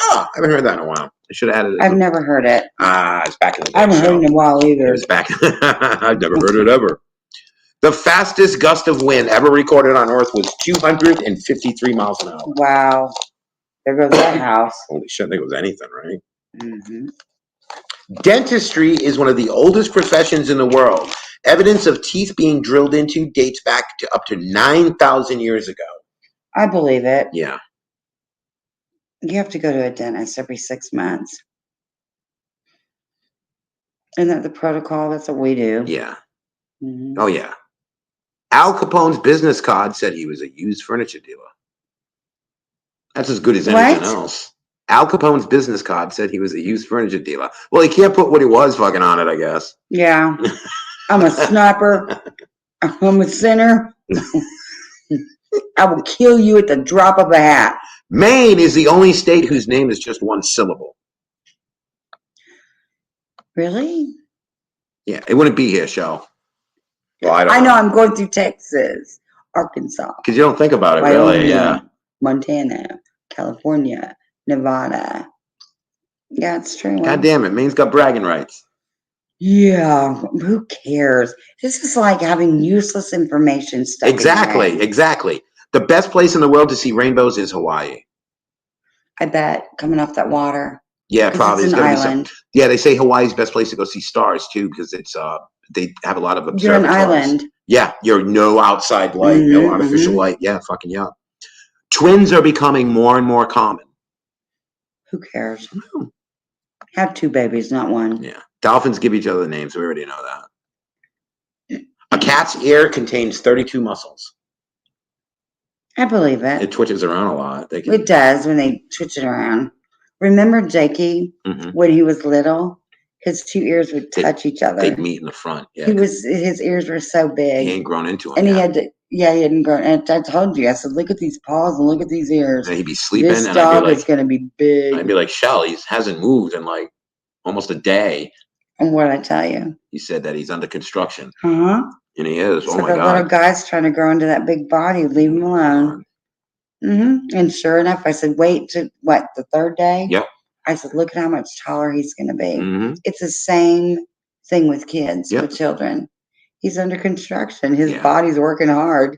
Oh, I haven't heard that in a while. I should have added it. I've never heard it. It's back in the day. I haven't heard it in a while either. It's back. I've never heard it ever. The fastest gust of wind ever recorded on Earth was 253 miles an hour. Wow. There goes that house. Holy shit, I think it was anything, right? Mm-hmm. Dentistry is one of the oldest professions in the world. Evidence of teeth being drilled into dates back to up to 9,000 years ago. I believe it. Yeah. You have to go to a dentist every 6 months. Isn't that the protocol? That's what we do. Yeah. Mm-hmm. Oh, yeah. Al Capone's business card said he was a used furniture dealer. That's as good as anything else. Al Capone's business card said he was a used furniture dealer. Well, he can't put what he was fucking on it, I guess. Yeah. I'm a sniper. I'm a sinner. I will kill you at the drop of a hat. Maine is the only state whose name is just 1 syllable. Really? Yeah, it wouldn't be here, Shell. Well, I know. I'm going through Texas, Arkansas. Because you don't think about it, Wyoming, really. Yeah. Montana, California, Nevada. Yeah, it's true. God damn it. Maine's got bragging rights. Yeah. Who cares? This is like having useless information stuck Exactly. The best place in the world to see rainbows is Hawaii. I bet. Coming off that water. Yeah, probably. It's an island. Yeah, they say Hawaii's best place to go see stars, too, because it's they have a lot of observatories. You're an island. Yeah, you're no outside light, no artificial light. Yeah, fucking yeah. Twins are becoming more and more common. Who cares? Have 2 babies, not 1. Yeah. Dolphins give each other names. We already know that. A cat's ear contains 32 muscles. I believe it. It twitches around a lot. It does when they twitch it around. Remember Jakey when he was little? His 2 ears would touch each other. They'd meet in the front. Yeah. His ears were so big. He ain't grown into them. And he had to. Yeah, he hadn't grown. And I told you, I said, look at these paws and look at these ears. And he'd be sleeping. This and dog is going to be big. I'd be like, Shell, he hasn't moved in like almost a day. And what did I tell you? He said that he's under construction. Uh-huh. And he is. So oh, my God. the little guy's trying to grow into that big body. Leave him alone. And sure enough, I said, wait to, the 3rd day? Yep. I said, look at how much taller he's going to be. Mm-hmm. It's the same thing with kids, Yep. with children. He's under construction. His Yeah. body's working hard.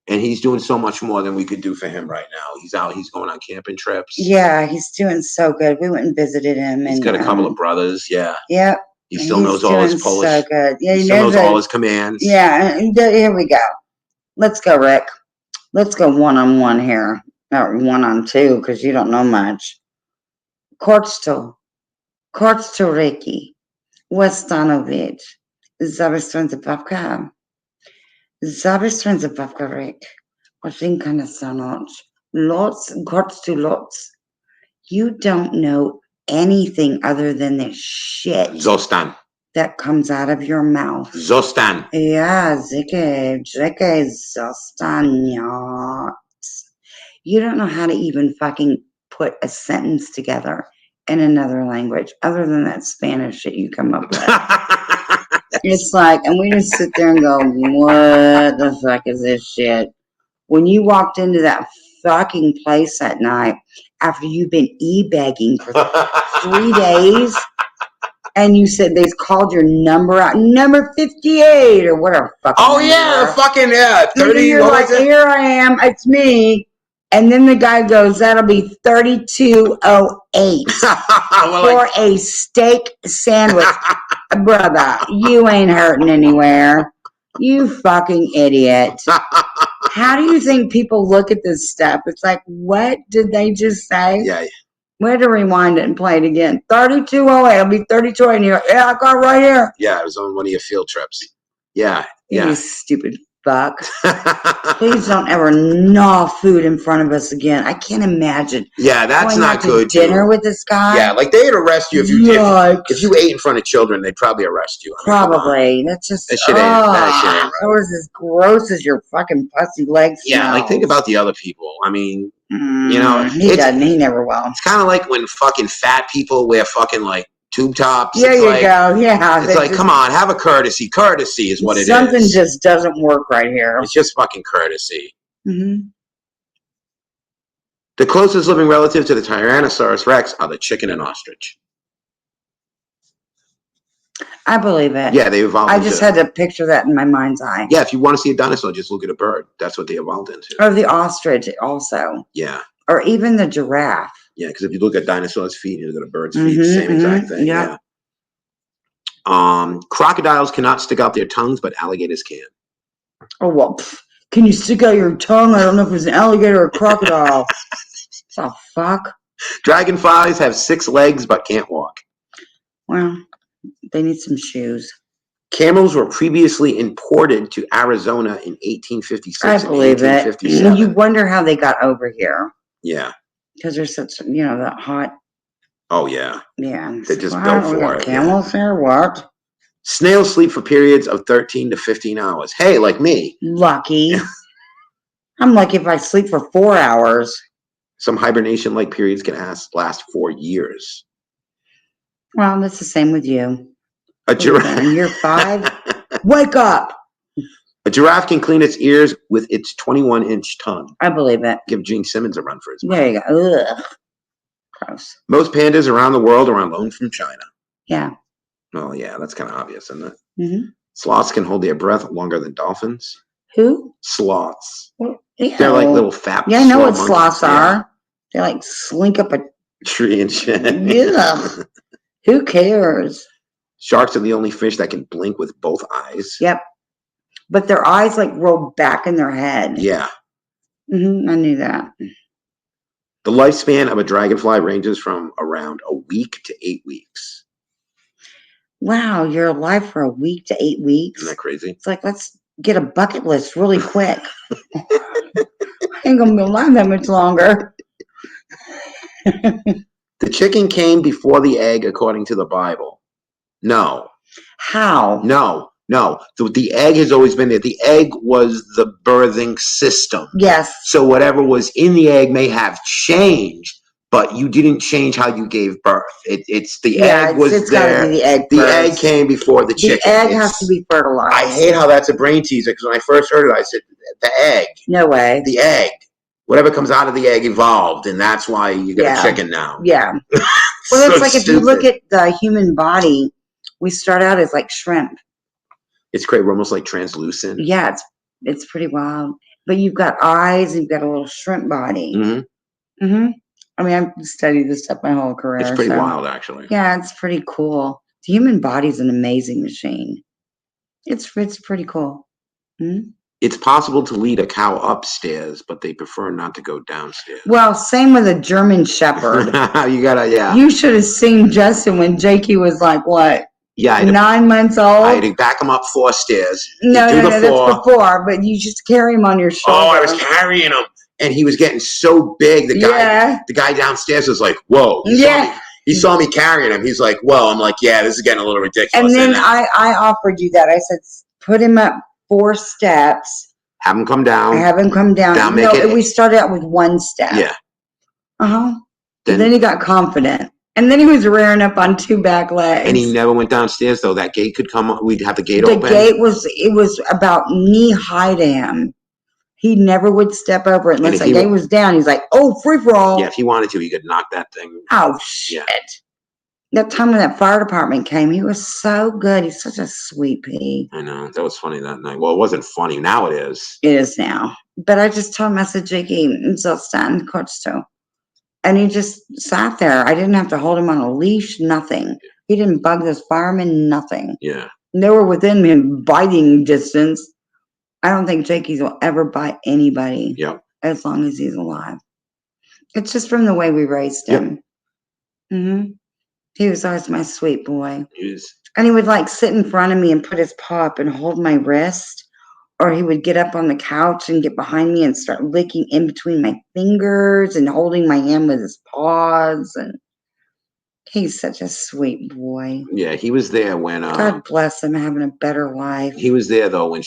And he's doing so much more than we could do for him right now. He's out. He's going on camping trips. Yeah, he's doing so good. We went and visited him. He's got a couple of brothers. Yeah. Yep. He still knows all his Polish. So good. Yeah, he still knows all his commands. Yeah. Here we go. Let's go, Rick. Let's go one-on-one here. Not one-on-two, because you don't know much. Kortsto Reki. Westanovic. Zabistranza Babka. Zabistranza Babka Rick. Washinka Nasanot. Lots, lots. You don't know anything other than the shit Zostan. that comes out of your mouth. Zostan. Yeah, Zike, Zostan. You don't know how to even fucking put a sentence together in another language other than that Spanish shit you come up with. It's like, and we just sit there and go, what the fuck is this shit? When you walked into that fucking place that night after you've been e-begging for 3 days and you said they called your number out, number 58 or whatever. Oh yeah, fucking 30. You're like, here I am, it's me. And then the guy goes, that'll be 3208 for a steak sandwich. Brother, you ain't hurting anywhere. You fucking idiot. How do you think people look at this stuff? It's like, what did they just say? Yeah. We had to rewind it and play it again. 3208. It'll be 3208. And you're like, yeah, I got it right here. Yeah, it was on one of your field trips. Yeah. Yeah. You stupid fuck. Please don't ever gnaw food in front of us again. I can't imagine. Yeah, that's not good. Dinner with this guy. Yeah, like they'd arrest you if you did. If you ate in front of children, they'd probably arrest you. I mean, probably. That's just that shit ain't right. That was as gross as your fucking pussy legs. Yeah, like think about the other people. I mean, you know, he doesn't. He never will. It's kind of like when fucking fat people wear fucking like tube tops. There you go. Yeah. It's like, come on, have a courtesy. Courtesy is what it is. Something just doesn't work right here. It's just fucking courtesy. Mm-hmm. The closest living relative to the Tyrannosaurus Rex are the chicken and ostrich. I believe it. Yeah, they evolved. I just had to picture that in my mind's eye. Yeah, if you want to see a dinosaur, just look at a bird. That's what they evolved into. Or the ostrich also. Yeah. Or even the giraffe. Yeah, because if you look at dinosaurs' feet, you look at a bird's feet, same exact thing. Yeah. Crocodiles cannot stick out their tongues, but alligators can. Oh, well, can you stick out your tongue? I don't know if it's an alligator or a crocodile. The fuck? Dragonflies have 6 legs, but can't walk. Well, they need some shoes. Camels were previously imported to Arizona in 1856 I believe and 1857. it. You wonder how they got over here. Yeah. Because they're such, that hot. Oh, yeah. Yeah. They're just built for it. Camels here? What? Snails sleep for periods of 13 to 15 hours. Hey, like me. Lucky. I'm lucky if I sleep for 4 hours. Some hibernation-like periods can last 4 years. Well, that's the same with you. A giraffe. You're 5. Wake up. A giraffe can clean its ears with its 21-inch tongue. I believe it. Give Gene Simmons a run for his money. There you go. Ugh. Gross. Most pandas around the world are on loan from China. Yeah. Oh, yeah, that's kind of obvious, isn't it? Mm-hmm. Sloths can hold their breath longer than dolphins. Who? Sloths. Well, yeah. They're like little fat. Yeah, I know what sloths are. They like slink up a tree and shit. Yeah. Who cares? Sharks are the only fish that can blink with both eyes. Yep. But their eyes like roll back in their head. Yeah. Mm-hmm. I knew that. The lifespan of a dragonfly ranges from around a week to 8 weeks. Wow, you're alive for a week to 8 weeks? Isn't that crazy? It's like, let's get a bucket list really quick. I ain't going to be alive that much longer. The chicken came before the egg, according to the Bible. No. How? No. The egg has always been there. The egg was the birthing system. Yes. So whatever was in the egg may have changed, but you didn't change how you gave birth. It's the egg was it's there. Gotta be the egg the first. egg came before the chicken. The egg has to be fertilized. I hate how that's a brain teaser because when I first heard it, I said the egg. No way. The egg. Whatever comes out of the egg evolved, and that's why you get a chicken now. Yeah. Well, it's like if you look at the human body, we start out as like shrimp. It's great. We're almost like translucent. Yeah, it's pretty wild. But you've got eyes, and you've got a little shrimp body. I mean, I've studied this stuff my whole career. It's pretty wild, actually. Yeah, it's pretty cool. The human body's an amazing machine. It's pretty cool. It's possible to lead a cow upstairs, but they prefer not to go downstairs. Well, same with a German Shepherd. You should have seen Justin when Jakey was like, what? Yeah, 9 months old. I had to back him up 4 stairs. No, that's before. But you just carry him on your shoulder. Oh, I was carrying him, and he was getting so big. The guy downstairs was like, "Whoa!" He saw me carrying him. He's like, "Whoa!" I'm like, "Yeah, this is getting a little ridiculous." And then I offered you that. I said, put him up 4 steps. Have him come down. We started out with 1 step. Yeah. Then he got confident. And then he was rearing up on 2 back legs. And he never went downstairs, though. That gate could come up. We'd have the gate open. The gate was about knee high to him. He never would step over it unless the gate was down. He's like, oh, free for all. Yeah, if he wanted to, he could knock that thing. Oh, shit. Yeah. That time when that fire department came, he was so good. He's such a sweet pea. I know. That was funny that night. Well, it wasn't funny. Now it is. It is now. But I just told him, I said, Jakey, so stand kurz too. And he just sat there. I didn't have to hold him on a leash, nothing. He didn't bug those firemen, nothing. Yeah. They were within him biting distance. I don't think Jakey's will ever bite anybody. Yep. As long as he's alive. It's just from the way we raised him. Yep. He was always my sweet boy. And he would like sit in front of me and put his paw up and hold my wrist. Or he would get up on the couch and get behind me and start licking in between my fingers and holding my hand with his paws. And he's such a sweet boy. Yeah, he was there when... God bless him, having a better life. He was there, though, when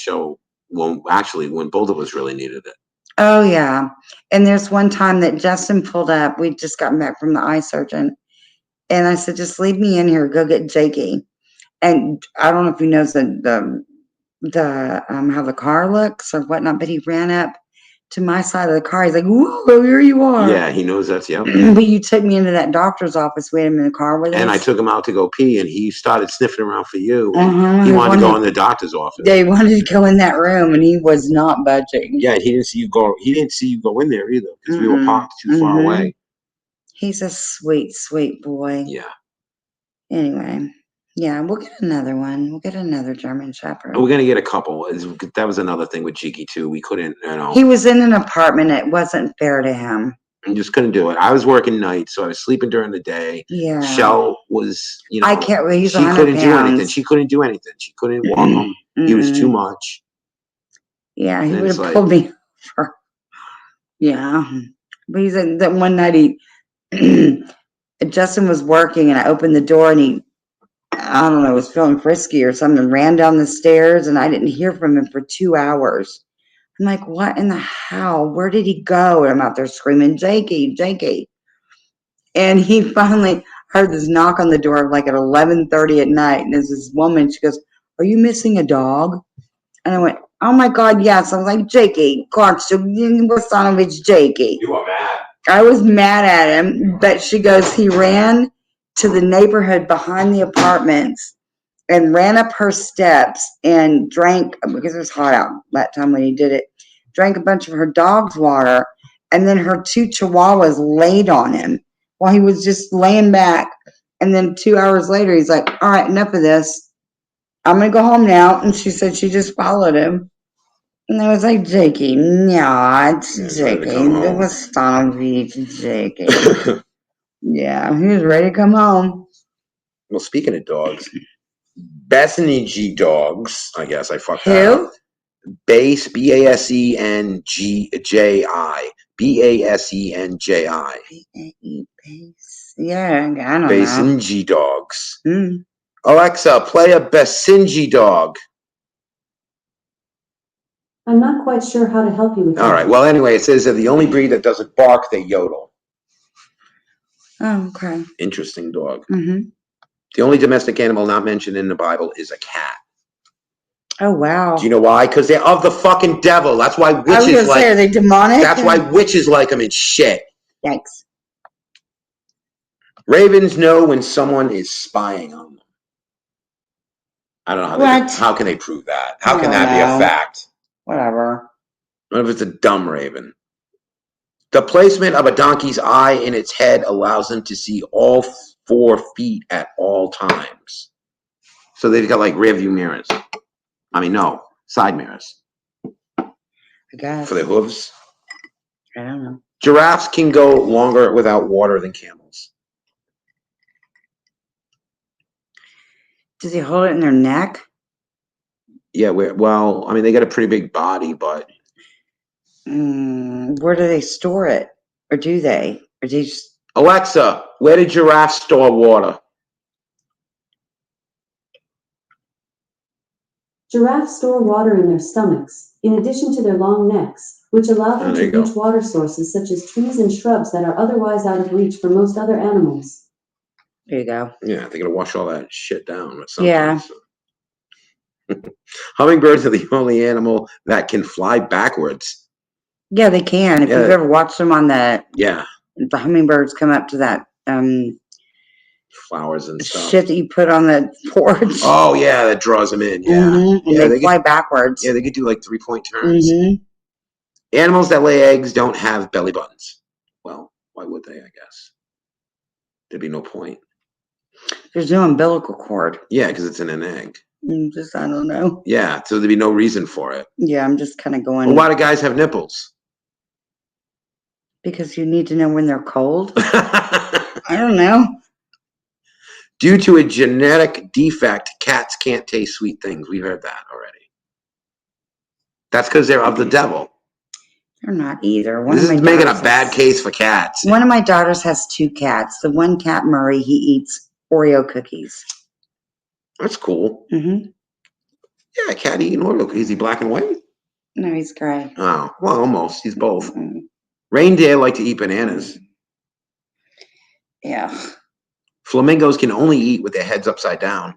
both of us really needed it. Oh, yeah. And there's one time that Justin pulled up. We'd just gotten back from the eye surgeon. And I said, just leave me in here. Go get Jakey. And I don't know if he knows how the car looks or whatnot, but he ran up to my side of the car. He's like, whoa, here you are. Yeah, he knows that's, yep. But you took me into that doctor's office. We had him in the car with us. And I took him out to go pee, and he started sniffing around for you. He wanted to go in the doctor's office. Yeah, he wanted to go in that room, and he was not budging. Yeah, he didn't see you go. He didn't see you go in there either because we were parked too far away. He's a sweet, sweet boy. Yeah. Anyway. Yeah, we'll get another one. We'll get another German Shepherd. We're going to get a couple. That was another thing with Cheeky, too. We couldn't, He was in an apartment. It wasn't fair to him. I just couldn't do it. I was working nights, so I was sleeping during the day. Yeah. Shell was, I can't really. He's she couldn't do anything. She couldn't do anything. She couldn't walk him. He was too much. Yeah, he would have pulled me over. Yeah. But he said that one night Justin was working, and I opened the door, and I don't know, was feeling frisky or something, ran down the stairs, and I didn't hear from him for 2 hours. I'm like, what in the hell? Where did he go? And I'm out there screaming, Jakey, Jakey. And he finally heard this knock on the door like at 11:30 at night. And there's this woman, she goes, are you missing a dog? And I went, oh my God, yes. I was like, Jakey, Konstanovich, Jakey. You are mad. I was mad at him, but she goes, he ran to the neighborhood behind the apartments and ran up her steps and drank, because it was hot out that time when he did it, drank a bunch of her dog's water, and then her 2 chihuahuas laid on him while he was just laying back. And then 2 hours later, he's like, all right, enough of this. I'm going to go home now. And she said she just followed him. And I was like, Jakey, no, it's Jakey. It was Stanovich, Jakey. Yeah, he was ready to come home. Well, speaking of dogs, Basenji dogs, I guess I fucked that up. Base, B-A-S-E-N-G-J-I. B-A-S-E-N-J-I. Base. Yeah, I don't know. Basenji dogs. Alexa, play a Basenji dog. I'm not quite sure how to help you with that. All right, well, anyway, it says they're the only breed that doesn't bark, they yodel. Oh, okay. Interesting dog. The only domestic animal not mentioned in the Bible is a cat. Oh, wow. Do you know why? Because they're of the fucking devil. That's why witches I was gonna say, are they demonic? That's why witches like them and shit. Yikes. Ravens know when someone is spying on them. I don't know how can they prove that? How can that be a fact? Whatever. What if it's a dumb raven? The placement of a donkey's eye in its head allows them to see all 4 feet at all times. So they've got like rear view mirrors. I mean, no, side mirrors. I guess. For their hooves. I don't know. Giraffes can go longer without water than camels. Does he hold it in their neck? Yeah, well, I mean, they got a pretty big body, but... Where do they store it? Or do they? Or do they just... Alexa, where do giraffes store water? Giraffes store water in their stomachs, in addition to their long necks, which allow them to reach water sources such as trees and shrubs that are otherwise out of reach for most other animals. There you go. Yeah, they gotta wash all that shit down with something. Yeah. So. Hummingbirds are the only animal that can fly backwards. Yeah, they can. If you've ever watched them on the hummingbirds come up to that flowers and stuff. Shit that you put on the porch. Oh yeah, that draws them in. Yeah, and they fly backwards. Yeah, they could do like 3-point turns. Animals that lay eggs don't have belly buttons. Well, why would they? I guess there'd be no point. There's no umbilical cord. Yeah, because it's in an egg. I don't know. Yeah, so there'd be no reason for it. Yeah, I'm just kind of going. Well, why do guys have nipples? Because you need to know when they're cold. I don't know. Due to a genetic defect, cats can't taste sweet things. We've heard that already. That's because they're of the devil. They're not either. This is making a bad case for cats. One of my daughters has 2 cats. The one cat, Murray, he eats Oreo cookies. That's cool. Yeah, a cat eating Oreo cookies. Is he black and white? No, he's gray. Oh, well, almost. He's both. Reindeer like to eat bananas. Yeah. Flamingos can only eat with their heads upside down.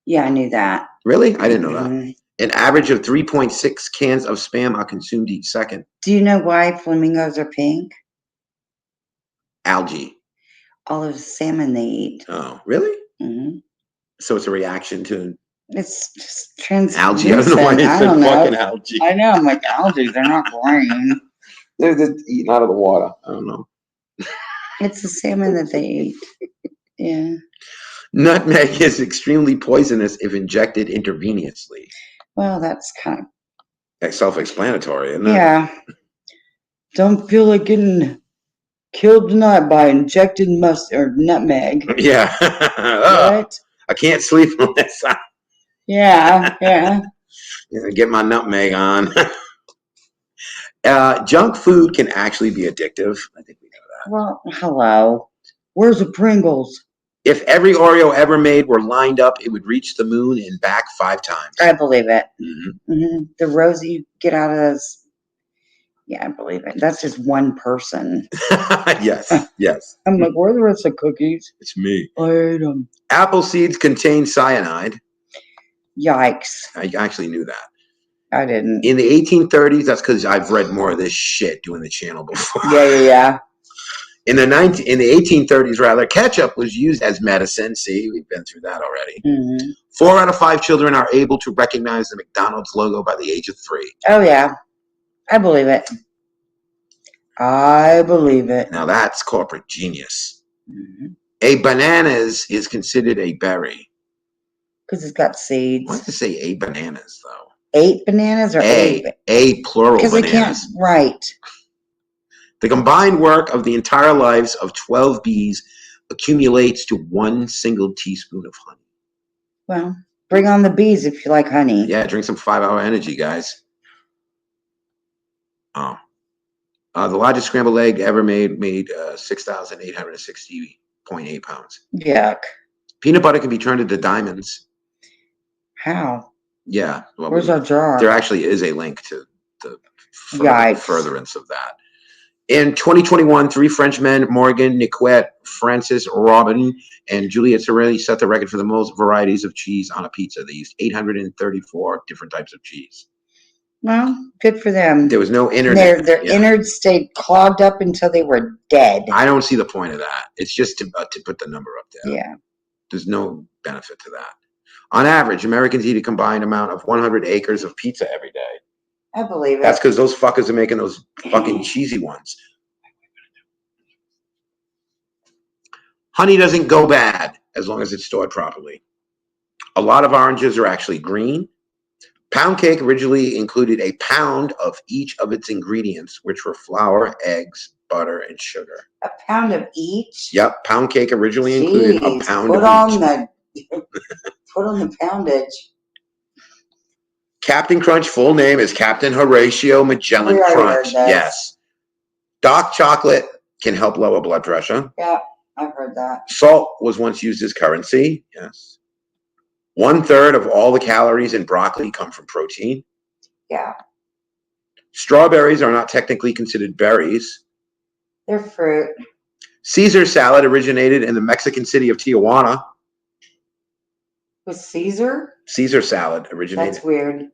Yeah, I knew that. Really? I didn't know that. An average of 3.6 cans of Spam are consumed each second. Do you know why flamingos are pink? Algae. All of the salmon they eat. Oh, really? So it's a reaction to... It's just translucent. Algae. I don't know why they said fucking algae. I know. I'm like, algae. They're not green. They're just eating out of the water. I don't know. It's the salmon that they eat. Yeah. Nutmeg is extremely poisonous if injected intravenously. Well, that's kind of self-explanatory, isn't it? Yeah. Don't feel like getting killed tonight by injected nutmeg. Yeah. What? I can't sleep unless I... Yeah. Get my nutmeg on. Junk food can actually be addictive. I think we know that. Well, hello. Where's the Pringles? If every Oreo ever made were lined up, it would reach the moon and back 5 times. I believe it. The rows you get out of those. Yeah, I believe it. That's just one person. Yes. I'm like, where are the rest of the cookies? It's me. I ate them. Apple seeds contain cyanide. Yikes. I actually knew that. I didn't. In the 1830s, that's because I've read more of this shit doing the channel before. Yeah. In the 1830s, rather, ketchup was used as medicine. See, we've been through that already. 4 out of 5 children are able to recognize the McDonald's logo by the age of 3. Oh, yeah. I believe it. I believe it. Now that's corporate genius. A bananas is considered a berry. Because it's got seeds. Why does it say a bananas, though? 8 bananas or a plural bananas? Because they can't write. The combined work of the entire lives of 12 bees accumulates to 1 single teaspoon of honey. Well, bring on the bees if you like honey. Yeah, drink some 5-hour energy, guys. Oh. The largest scrambled egg ever made 6,860.8 pounds. Yuck. Peanut butter can be turned into diamonds. How? Yeah. Well, where's our jar? There actually is a link to the furtherance of that. In 2021, 3 Frenchmen, Morgan, Niquette, Francis Robin, and Juliette Sorelli set the record for the most varieties of cheese on a pizza. They used 834 different types of cheese. Well, good for them. There was no internet. Their innards stayed clogged up until they were dead. I don't see the point of that. It's just to put the number up there. Yeah. There's no benefit to that. On average, Americans eat a combined amount of 100 acres of pizza every day. I believe it. That's because those fuckers are making those fucking cheesy ones. Honey doesn't go bad as long as it's stored properly. A lot of oranges are actually green. Pound cake originally included a pound of each of its ingredients, which were flour, eggs, butter, and sugar. A pound of each? Yep, pound cake originally included a pound of each. Put on the poundage. Captain Crunch full name is Captain Horatio Magellan Crunch. Yes. Dark chocolate can help lower blood pressure. Yeah, I've heard that. Salt was once used as currency. Yes. 1/3 of all the calories in broccoli come from protein. Yeah. Strawberries are not technically considered berries. They're fruit. Caesar salad originated in the Mexican city of Tijuana. With Caesar? Caesar salad originated. That's weird.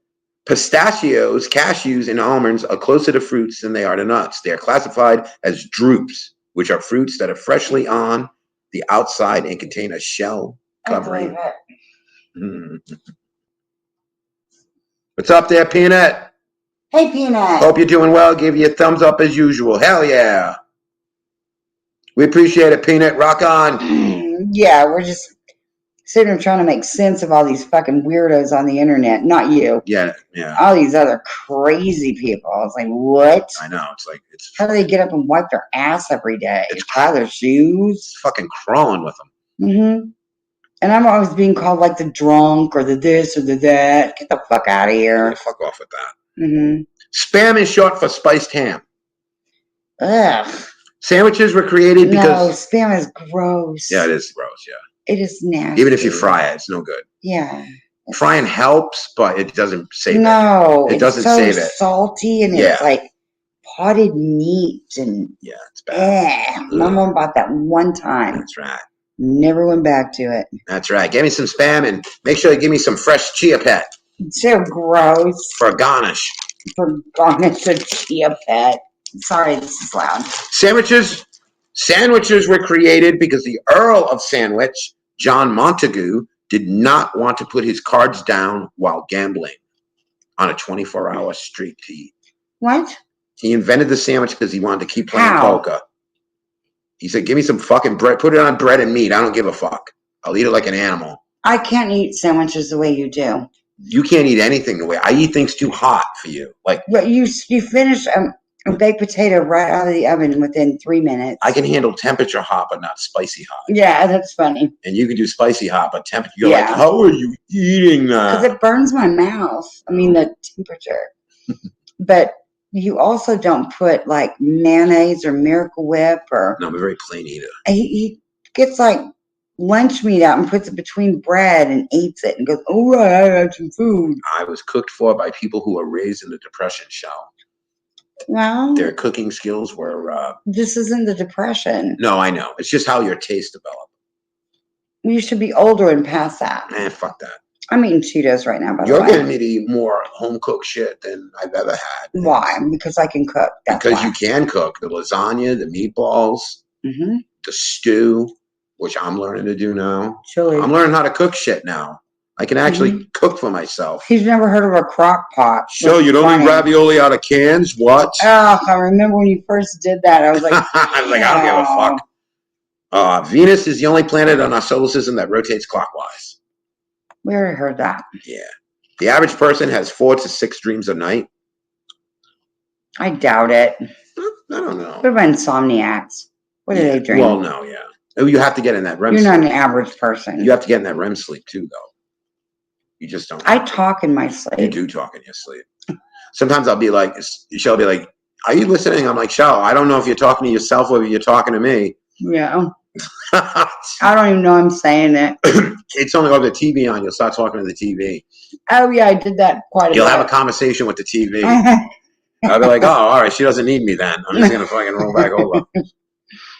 Pistachios, cashews, and almonds are closer to fruits than they are to nuts. They are classified as drupes, which are fruits that are freshly on the outside and contain a shell covering. I believe it. What's up there, Peanut? Hey, Peanut. Hope you're doing well. Give you a thumbs up as usual. Hell yeah. We appreciate it, Peanut. Rock on. Yeah, we're just sitting here trying to make sense of all these fucking weirdos on the internet. Not you. Yeah. All these other crazy people. I was like, what? I know. How do they get up and wipe their ass every day? Tie their shoes? It's fucking crawling with them. Mm-hmm. And I'm always being called like the drunk or the this or the that. Get the fuck out of here. Fuck off with that. Mm-hmm. Spam is short for spiced ham. Ugh. Sandwiches were created because... No, spam is gross. Yeah, it is gross, yeah. It is nasty. Even if you fry it, it's no good. Yeah. Frying helps, but it doesn't save it. No. It doesn't save it. It's salty and it's like potted meat and... Yeah, it's bad. My mom bought that one time. That's right. Never went back to it. That's right. Give me some spam and make sure you give me some fresh chia pet. It's so gross. For garnish. For garnish of chia pet. Sorry, this is loud. Sandwiches were created because the Earl of Sandwich, John Montagu, did not want to put his cards down while gambling on a 24-hour streak to eat. What? He invented the sandwich because he wanted to keep playing poker. He said, give me some fucking bread. Put it on bread and meat. I don't give a fuck. I'll eat it like an animal. I can't eat sandwiches the way you do. You can't eat anything the way I eat things too hot for you. But you finish a baked potato right out of the oven within 3 minutes. I can handle temperature hot, but not spicy hot. Yeah, that's funny. And you can do spicy hot, but temperature. You're like, how are you eating that? Because it burns my mouth. I mean, the temperature. But you also don't put like mayonnaise or Miracle Whip or... No, I'm a very plain eater. He gets like lunch meat out and puts it between bread and eats it and goes, all right, I had some food. I was cooked for by people who were raised in the Depression, Shell. Well, their cooking skills were... this isn't the Depression. No, I know. It's just how your taste developed. You should be older and past that. Fuck that. I'm eating Cheetos right now, by the way. You're getting me to eat more home-cooked shit than I've ever had. Why? Because I can cook. Because you can cook. The lasagna, the meatballs, the stew, which I'm learning to do now. Chili. I'm learning how to cook shit now. I can actually cook for myself. He's never heard of a crock pot. So you don't eat ravioli out of cans? What? Oh, I remember when you first did that. I was like, I was like, I don't give a fuck. Venus is the only planet on our solar system that rotates clockwise. We already heard that. Yeah. The average person has 4 to 6 dreams a night. I doubt it. I don't know. What about insomniacs? What do they dream? Well, no, yeah. You have to get in that REM sleep. You're not an average person. You have to get in that REM sleep too, though. You just don't. I talk in my sleep. You do talk in your sleep. Sometimes I'll be like, Shell will be like, are you listening? I'm like, Shell, I don't know if you're talking to yourself or if you're talking to me. Yeah. I don't even know I'm saying it. It's only over the TV on. You'll start talking to the TV. Oh, yeah, I did that quite a bit. You'll have a conversation with the TV. I'll be like, oh, all right, she doesn't need me then. I'm just going to fucking roll back over.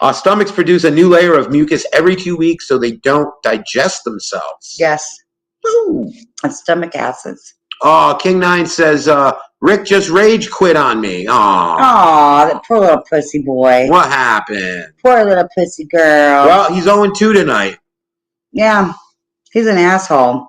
Our stomachs produce a new layer of mucus every 2 weeks so they don't digest themselves. Yes. Ooh. And stomach acids. Oh, King 9 says, Rick just rage quit on me. Aww. Aw, that poor little pussy boy. What happened? Poor little pussy girl. Well, he's 0-2 tonight. Yeah, he's an asshole.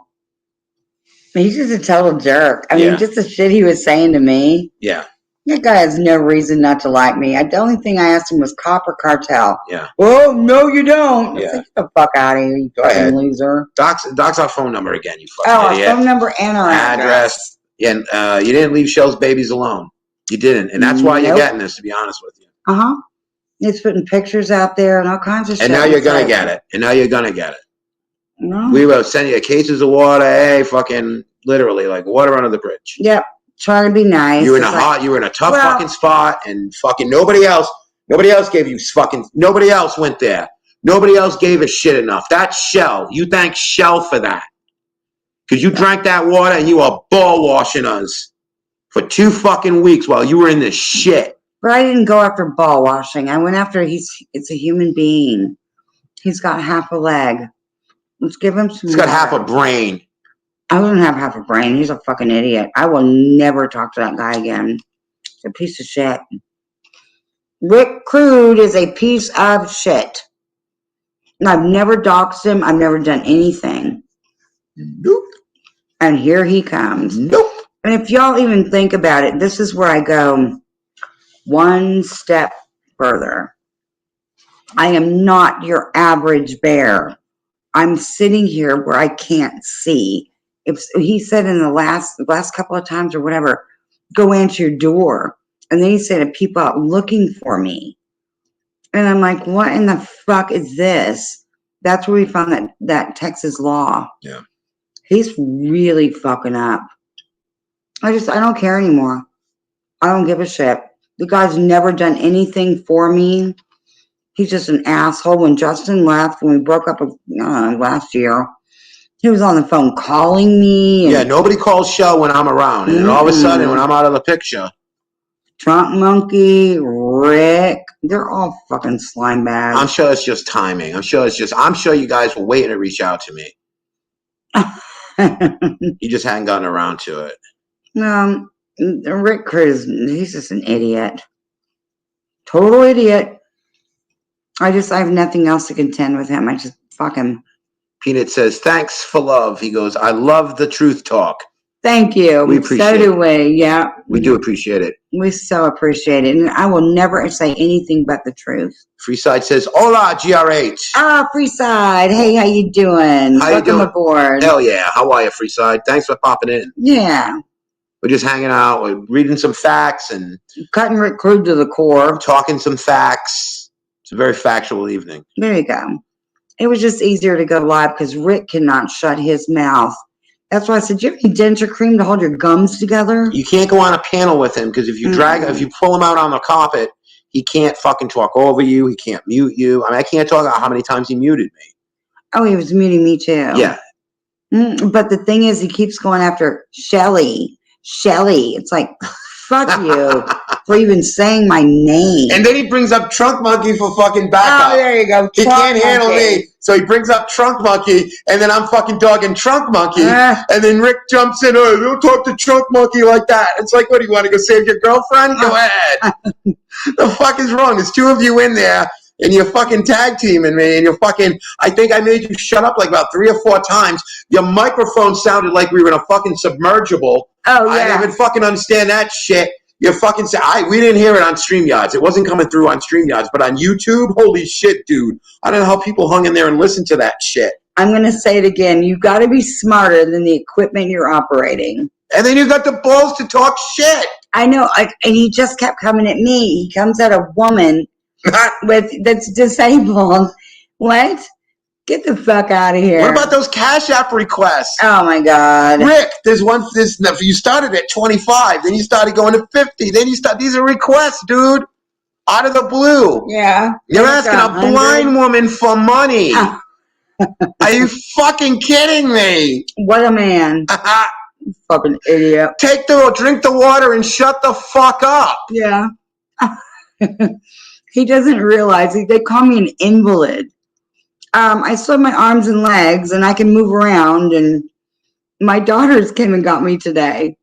He's just a total jerk. I mean, just the shit he was saying to me. Yeah. That guy has no reason not to like me. The only thing I asked him was copper cartel. Yeah. Oh, no, you don't. Yeah. Get the fuck out of here, you fucking loser. Doc's our phone number again, you fucking idiot. Our phone number and our address. Yeah, and you didn't leave Shell's babies alone. You didn't. And that's why you're getting this, to be honest with you. Uh-huh. He's putting pictures out there and all kinds of shit. And now you're going to get it. And now you're going to get it. No. We will send you cases of water. Hey, fucking literally, like water under the bridge. Yep. Trying to be nice. You were in a tough fucking spot, and fucking nobody else gave you fucking, nobody else went there. Nobody else gave a shit enough. That's Shell. You thank Shell for that. Because you drank that water and you were ball washing us for 2 fucking weeks while you were in this shit. But I didn't go after ball washing. I went after, it's a human being. He's got half a leg. Let's give him some. He's got half a brain. I wouldn't have half a brain. He's a fucking idiot. I will never talk to that guy again. He's a piece of shit. Rick Crude is a piece of shit. I've never doxed him. I've never done anything. Nope. And here he comes. Nope. And if y'all even think about it, this is where I go one step further. I am not your average bear. I'm sitting here where I can't see. If he said in the last couple of times or whatever, go answer your door. And then he said people out looking for me. And I'm like, what in the fuck is this? That's where we found that Texas law. Yeah. He's really fucking up. I don't care anymore. I don't give a shit. The guy's never done anything for me. He's just an asshole. When Justin left, when we broke up last year, he was on the phone calling me. Yeah, nobody calls Shell when I'm around. And then all of a sudden, when I'm out of the picture. Trunk Monkey, Rick, they're all fucking slime bags. I'm sure it's just timing. I'm sure you guys were waiting to reach out to me. You just hadn't gotten around to it. No, Rick Cruz, he's just an idiot. Total idiot. I have nothing else to contend with him. I just fuck him. Peanut says, thanks for love. He goes, I love the truth talk. Thank you. We appreciate it. So do we, yeah. We do appreciate it. We so appreciate it. And I will never say anything but the truth. Freeside says, hola, GRH. Ah, Freeside. Hey, how you doing? Welcome aboard. Hell yeah. How are you, Freeside? Thanks for popping in. Yeah. We're just hanging out. We're reading some facts and cutting Rick Crude to the core. Talking some facts. It's a very factual evening. There you go. It was just easier to go live because Rick cannot shut his mouth. That's why I said, do you have any denture cream to hold your gums together? You can't go on a panel with him because if you pull him out on the carpet, he can't fucking talk over you. He can't mute you. I mean, I can't talk about how many times he muted me. Oh, he was muting me too. Yeah. But the thing is, he keeps going after Shelly. It's like, fuck you for even saying my name. And then he brings up Trunk Monkey for fucking backup. Oh, there you go. He can't handle me. So he brings up Trunk Monkey, and then I'm fucking dogging Trunk Monkey. And then Rick jumps in, oh, don't talk to Trunk Monkey like that. It's like, what, do you want to go save your girlfriend? Go ahead. The fuck is wrong? There's 2 of you in there, and you're fucking tag teaming me, and you're fucking, I think I made you shut up like about 3 or 4 times. Your microphone sounded like we were in a fucking submergible. Oh, yeah. I didn't even fucking understand that shit. You fucking say, we didn't hear it on StreamYards. It wasn't coming through on StreamYards, but on YouTube, holy shit, dude. I don't know how people hung in there and listened to that shit. I'm going to say it again. You got to be smarter than the equipment you're operating. And then you got the balls to talk shit. I know. And he just kept coming at me. He comes at a woman that's disabled. What? Get the fuck out of here. What about those Cash App requests? Oh, my God. Rick, you started at 25, then you started going to 50, then these are requests, dude. Out of the blue. Yeah. You're asking a blind woman for money. Are you fucking kidding me? What a man. Fucking idiot. Drink the water and shut the fuck up. Yeah. He doesn't realize, they call me an invalid. I still have my arms and legs and I can move around, and my daughters came and got me today.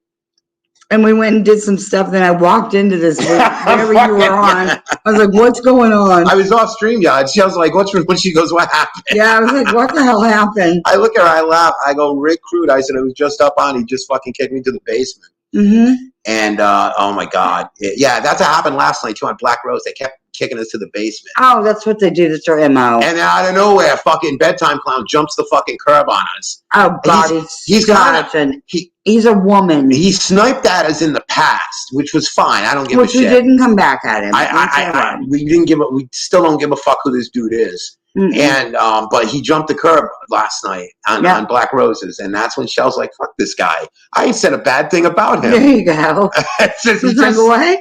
And we went and did some stuff. Then I walked into this wherever you were on. I was like, "What's going on?" I was off StreamYard. She was like, "What's wrong?" When she goes, "What happened?" Yeah, I was like, "What the hell happened?" I look at her, I laugh. I go, "Rick Crude." I said, "It was just up on. He just fucking kicked me to the basement." Mm-hmm. And oh my god, yeah, that's what happened last night too on Black Rose. They kept kicking us to the basement. Oh, that's what they do. That's their MO. And then out of nowhere, fucking bedtime clown jumps the fucking curb on us. Oh God, he's kind of he's a woman. He sniped at us in the past, which was fine. I don't give a shit. We didn't come back at him. We still don't give a fuck who this dude is. Mm-mm. And but he jumped the curb last night on Black Roses, and that's when Shell's like, "Fuck this guy! I ain't said a bad thing about him." There you go. What?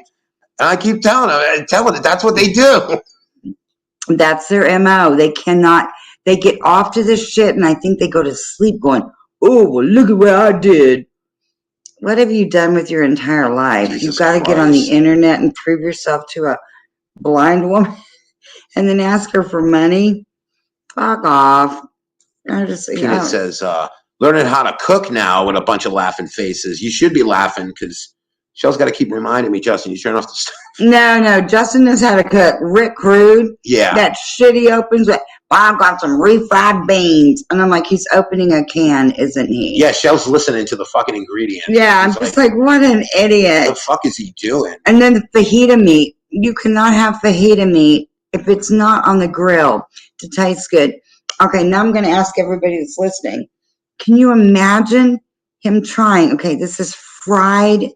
And I keep telling him that's what they do. That's their MO. They cannot. They get off to this shit, and I think they go to sleep going, "Oh, well, look at what I did." What have you done with your entire life? Jesus You've got to get on the internet and prove yourself to a blind woman and then ask her for money. Fuck off. Peanut says, learning how to cook now with a bunch of laughing faces. You should be laughing because Shell's got to keep reminding me, Justin, you turn off the stuff. No, Justin knows how to cook. Rick Crude. Yeah. That shit he opens with, I've got some refried beans. And I'm like, he's opening a can, isn't he? Yeah, Shell's listening to the fucking ingredients. Yeah, I'm just like, what an idiot. What the fuck is he doing? And then the fajita meat. You cannot have fajita meat if it's not on the grill to taste good. Okay, now I'm going to ask everybody that's listening. Can you imagine him trying? Okay, this is fried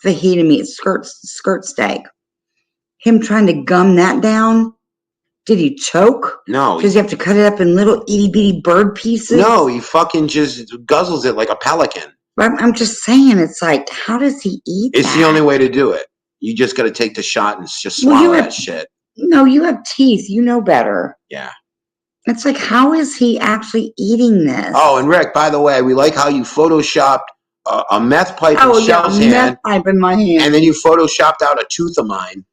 fajita meat, skirt steak. Him trying to gum that down. Did he choke? No. Because you have to cut it up in little itty bitty bird pieces? No, he fucking just guzzles it like a pelican. I'm just saying, it's like, how does he eat It's the only way to do it. You just got to take the shot and just swallow that shit. No, you have teeth. You know better. Yeah. It's like, how is he actually eating this? Oh, and Rick, by the way, we like how you photoshopped a meth pipe in Shell's hand. Meth pipe in my hand. And then you photoshopped out a tooth of mine.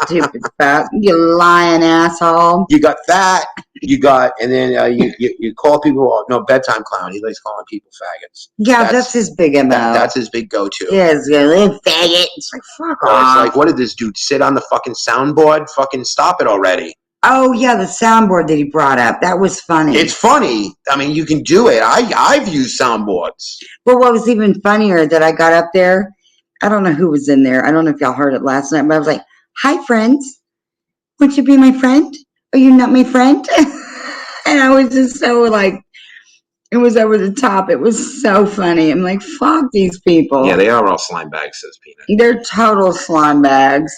Stupid fat, you lying asshole. You got that. And then you call people. No, bedtime clown. He likes calling people faggots. Yeah, that's his big MO. That's his big go-to. Yes, faggot. It's like, fuck off. It's like, what did this dude sit on the fucking soundboard? Fucking stop it already. Oh yeah, the soundboard that he brought up. That was funny. It's funny. I mean, you can do it. I've used soundboards. Well, what was even funnier that I got up there. I don't know who was in there. I don't know if y'all heard it last night, but I was like, "Hi, friends. Won't you be my friend? Are you not my friend?" And I was just so like, it was over the top. It was so funny. I'm like, fuck these people. Yeah, they are all slime bags, says Peanut. They're total slime bags.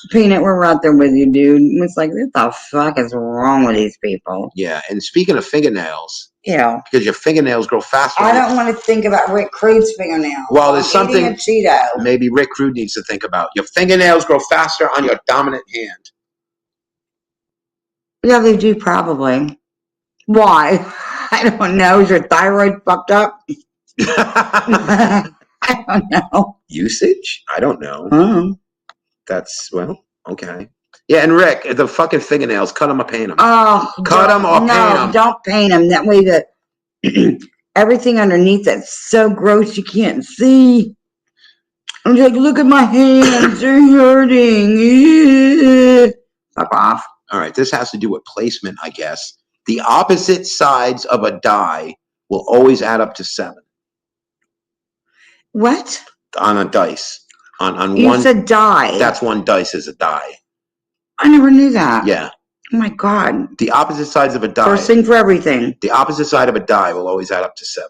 Peanut, we're right there with you, dude. It's like, what the fuck is wrong with these people? Yeah, and speaking of fingernails. Yeah. Because your fingernails grow faster. I don't want to think about Rick Crude's fingernails. Well, there's something a Cheeto. Maybe Rick Crude needs to think about. Your fingernails grow faster on your dominant hand. Yeah, they do probably. Why? I don't know. Is your thyroid fucked up? I don't know. Usage? I don't know. That's, well, okay. Yeah, and Rick, the fucking fingernails, cut them or paint them. Oh, cut them or paint them. No, don't paint them. That way the everything underneath that's so gross you can't see. I'm like, look at my hands. They're hurting. Fuck off. All right, this has to do with placement, I guess. The opposite sides of a die will always add up to 7. What? On a dice. On you one. You said die. That's one dice is a die. I never knew that. Yeah. Oh my God. The opposite sides of a die. First thing for everything. The opposite side of a die will always add up to 7.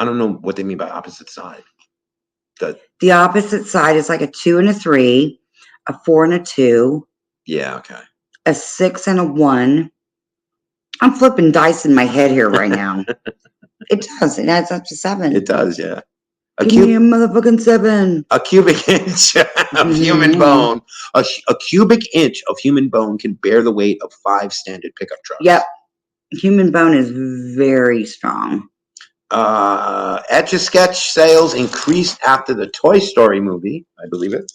I don't know what they mean by opposite side. The opposite side is like a 2 and a 3, a 4 and a 2. Yeah, okay. A 6 and a 1. I'm flipping dice in my head here right now. It does. It adds up to 7. It does, yeah. Give me a motherfucking 7. A cubic inch of human bone. A cubic inch of human bone can bear the weight of 5 standard pickup trucks. Yep. Human bone is very strong. Etch-a-Sketch sales increased after the Toy Story movie. I believe it.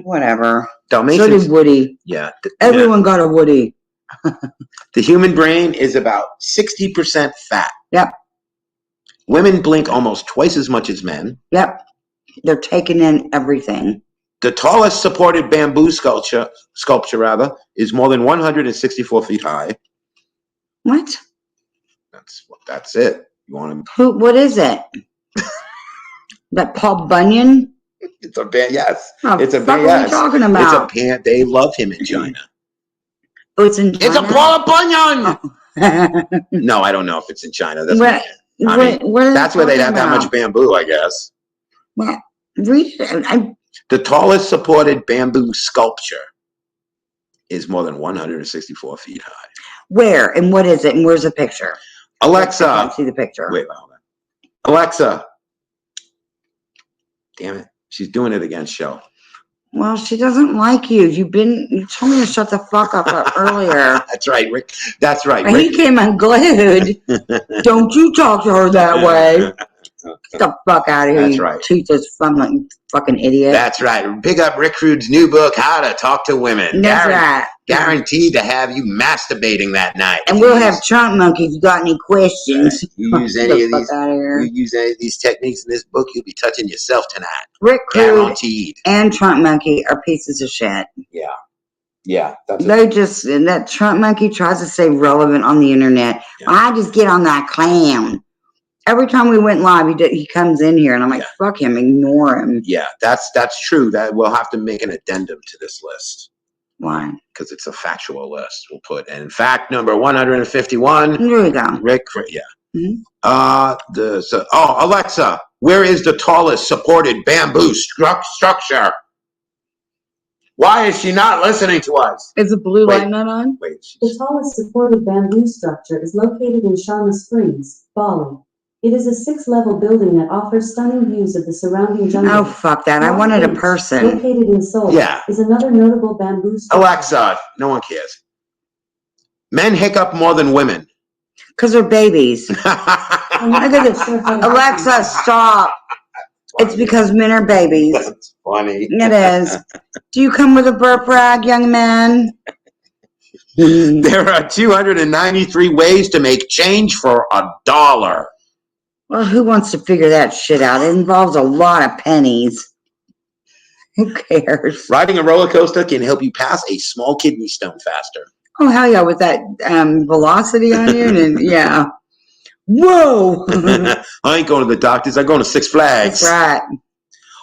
Whatever. Dalmatians. So did Woody. Yeah. Everyone got a Woody. The human brain is about 60% fat. Yep. Women blink almost twice as much as men. Yep. They're taking in everything. The tallest supported bamboo sculpture is more than 164 feet high. What? That's it. You want to? Who? What is it? That Paul Bunyan? It's a band. Yes, Oh, it's a band. What are you talking about? It's a band. They love him in China. Oh, it's in China. It's a Paul Bunyan. Oh. No, I don't know if it's in China. That's what where they'd have that much bamboo, I guess. Well, read it. The tallest supported bamboo sculpture is more than 164 feet high. Where and what is it? And where's the picture? Alexa, I can't see the picture. Wait, hold on. Alexa. Damn it, she's doing it again, Shell. Well, she doesn't like you. You told me to shut the fuck up earlier. That's right, Rick. That's right. And he came unglued. Don't you talk to her that way. Get the fuck out of here. That's right. Toothless fucking idiot. That's right. Pick up Rick Rude's new book, How to Talk to Women. That's right. Guaranteed to have you masturbating that night. And we'll have Trump Monkey if you got any questions. You use any of these techniques in this book, you'll be touching yourself tonight. Rick Rude guaranteed. And Trump Monkey are pieces of shit. Yeah. Yeah. That Trump Monkey tries to stay relevant on the internet. Yeah. I just get on that clown. Every time we went live, he comes in here, and I'm like, fuck him, ignore him. Yeah, that's true. That we'll have to make an addendum to this list. Why? Because it's a factual list. We'll put, and in fact, number 151. There we go. Rick, yeah. Mm-hmm. Alexa, where is the tallest supported bamboo structure? Why is she not listening to us? Is the blue light not on? Wait. The tallest supported bamboo structure is located in Sharma Springs, Bali. It is a 6-level building that offers stunning views of the surrounding jungle. Oh, fuck that. I wanted a person. Located in Seoul, is another notable bamboo structure. Alexa, no one cares. Men hiccup more than women. Because they're babies. Alexa, stop. It's because men are babies. That's funny. It is. Do you come with a burp rag, young man? There are 293 ways to make change for $1. Well, who wants to figure that shit out? It involves a lot of pennies. Who cares? Riding a roller coaster can help you pass a small kidney stone faster. Oh, hell yeah, with that velocity on you. And yeah. Whoa. I ain't going to the doctors. I'm going to Six Flags. That's right.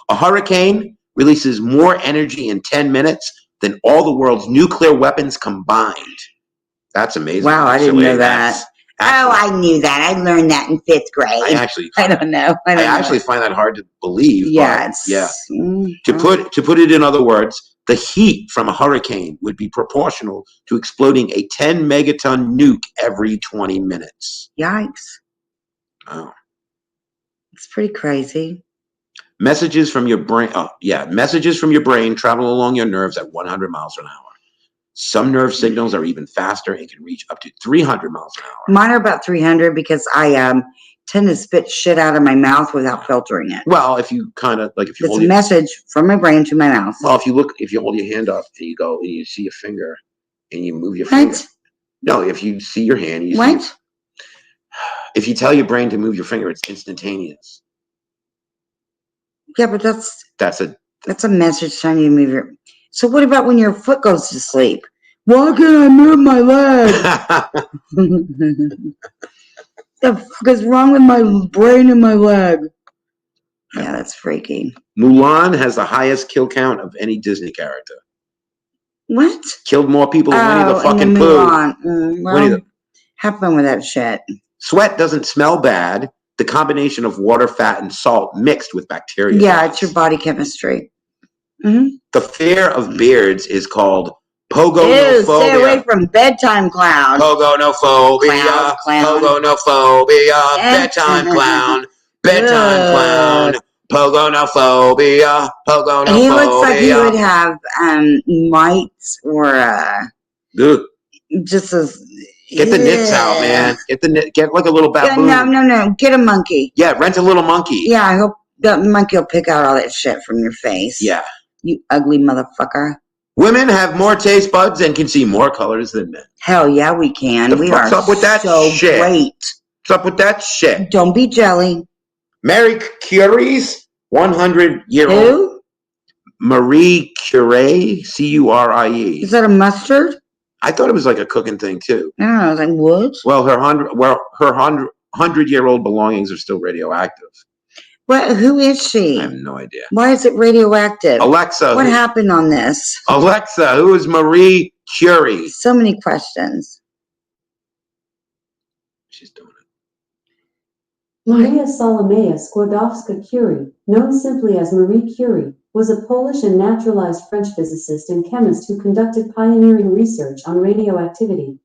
A hurricane releases more energy in 10 minutes than all the world's nuclear weapons combined. That's amazing. Wow, I didn't know that. I knew that. I learned that in 5th grade. I don't know. I actually find that hard to believe. Yeah, To put it in other words, the heat from a hurricane would be proportional to exploding a 10 megaton nuke every 20 minutes. Yikes! Wow, it's pretty crazy. Messages from your brain. Messages from your brain travel along your nerves at 100 miles an hour. Some nerve signals are even faster and can reach up to 300 miles an hour. Mine are about 300 because I tend to spit shit out of my mouth without filtering it. Well, if you kind of like, if you it's a message from my brain to my mouth. Well, if you hold your hand up and you go and you see your finger and you move your finger. No, if you see your hand, if you tell your brain to move your finger, it's instantaneous. Yeah, but that's a message telling you to move your. So what about when your foot goes to sleep? Why can't I move my leg? The fuck is wrong with my brain and my leg? Yeah, that's freaky. Mulan has the highest kill count of any Disney character. What? Killed more people than Winnie the fucking Pooh. Well, have fun with that shit. Sweat doesn't smell bad. The combination of water, fat, and salt mixed with bacteria. Yeah, it's your body chemistry. Mm-hmm. The fear of beards is called pogonophobia. Stay away from bedtime clown. Pogonophobia. Pogonophobia. Bedtime clown. Bedtime clown. Pogonophobia. Pogonophobia. He looks like he would have mites or just as. Get the nits out, man. Get like a little baboon. No. Get a monkey. Yeah, rent a little monkey. Yeah, I hope the monkey will pick out all that shit from your face. Yeah. You ugly motherfucker. Women have more taste buds and can see more colors than men. Hell yeah, we can. We are up with that so shit. Great. What's up with that shit? Don't be jelly. Marie Curie's 100-year-old. Who? Marie Curie, Curie. Is that a mustard? I thought it was like a cooking thing too. I don't know. I was like, what? Well, her 100-year-old belongings are still radioactive. What? Who is she? I have no idea. Why is it radioactive? Alexa. What happened on this? Alexa, who is Marie Curie? So many questions. She's doing it. Maria Salomea Skłodowska-Curie, known simply as Marie Curie, was a Polish and naturalized French physicist and chemist who conducted pioneering research on radioactivity.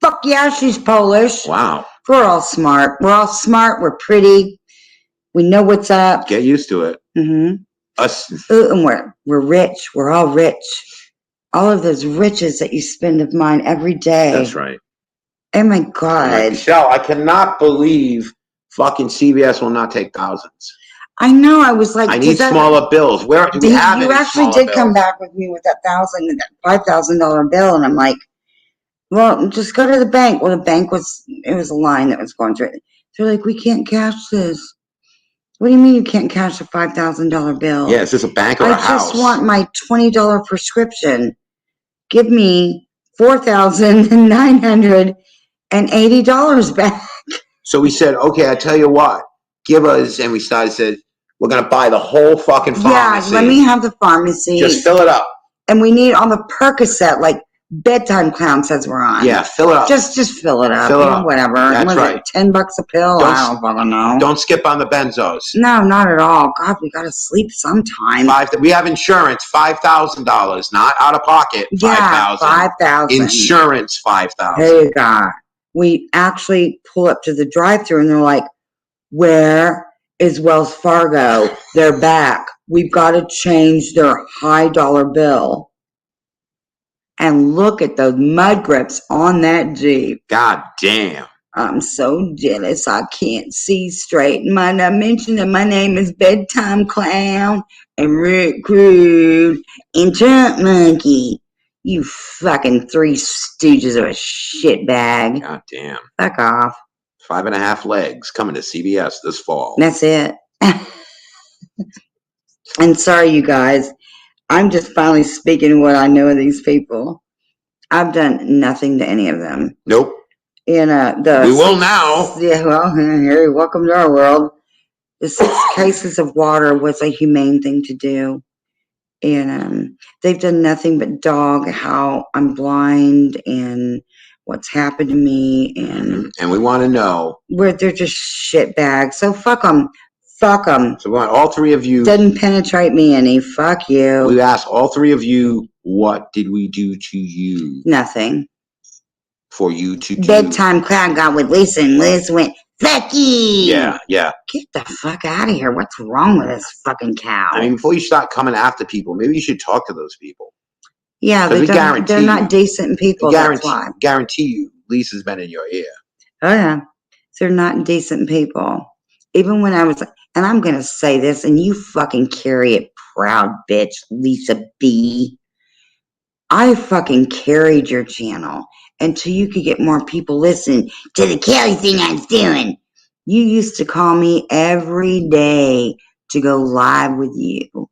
Fuck yeah, she's Polish. Wow. We're all smart. We're all smart. We're pretty. We know what's up. Get used to it. Mm-hmm. Us. Ooh, and we're rich. We're all rich. All of those riches that you spend of mine every day. That's right. Oh my God. Michelle, I cannot believe fucking CVS will not take thousands. I know. I was like, I need smaller bills. Where do we have you any actually smaller did bills? come back with me with that $5,000 bill, and I'm like, well, just go to the bank. Well, the bank it was a line that was going through it. They're like, we can't cash this. What do you mean you can't cash a $5,000 bill? Yeah, is this a bank or a house? I just want my $20 prescription. Give me $4,980 back. So we said, okay, I tell you what, give us, and we said, we're going to buy the whole fucking pharmacy. Yeah, let me have the pharmacy. Just fill it up. And we need on the Percocet, like bedtime clown says we're on. Yeah, fill it up. Just fill it up. Fill it up. Whatever. That's right. $10 a pill? I don't fucking know. Don't skip on the benzos. No, not at all. God, we gotta sleep sometime. We have insurance, $5,000, not out of pocket. $5,000. Yeah, $5,000. Insurance, $5,000. Hey, God. We actually pull up to the drive-thru and they're like, "Where is Wells Fargo? They're back. We've got to change their high dollar bill." And look at those mud grips on that Jeep. God damn. I'm so jealous I can't see straight. Might I mention that my name is Bedtime Clown and Rick Crude and Trump Monkey. You fucking three stooges of a shitbag. God damn. Fuck off. 5.5 legs coming to CBS this fall. That's it. And sorry, you guys. I'm just finally speaking what I know of these people. I've done nothing to any of them. Nope. We will now. Yeah, well, here, welcome to our world. The 6 cases of water was a humane thing to do. And they've done nothing but dog how I'm blind and what's happened to me. And we want to know. They're just shitbags. So fuck them. Fuck them. So we want all 3 of you. Doesn't penetrate me any. Fuck you. We asked all 3 of you, what did we do to you? Nothing. For you to do. Bedtime Clown got with Lisa and Liz went, fuck you. Yeah. Get the fuck out of here. What's wrong with this fucking cow? I mean, before you start coming after people, maybe you should talk to those people. Yeah, they're not decent people. That's why. Guarantee you, Lisa's been in your ear. Oh, yeah. They're not decent people. Even when I was, and I'm going to say this, and you fucking carry it, proud bitch, Lisa B. I fucking carried your channel until you could get more people listening to the Kelly thing I was doing. You used to call me every day to go live with you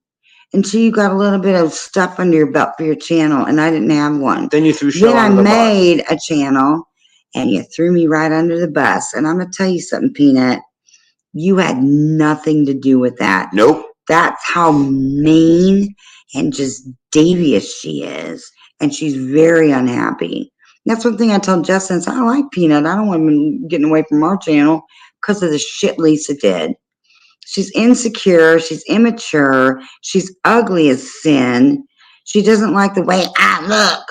until you got a little bit of stuff under your belt for your channel, and I didn't have one. Then you threw Sean under the bus. Then I made a channel, and you threw me right under the bus. And I'm going to tell you something, Peanut. You had nothing to do with that. Nope. That's how mean and just devious she is. And she's very unhappy. That's one thing I told Justin. I don't like Peanut. I don't want him getting away from our channel because of the shit Lisa did. She's insecure. She's immature. She's ugly as sin. She doesn't like the way I look.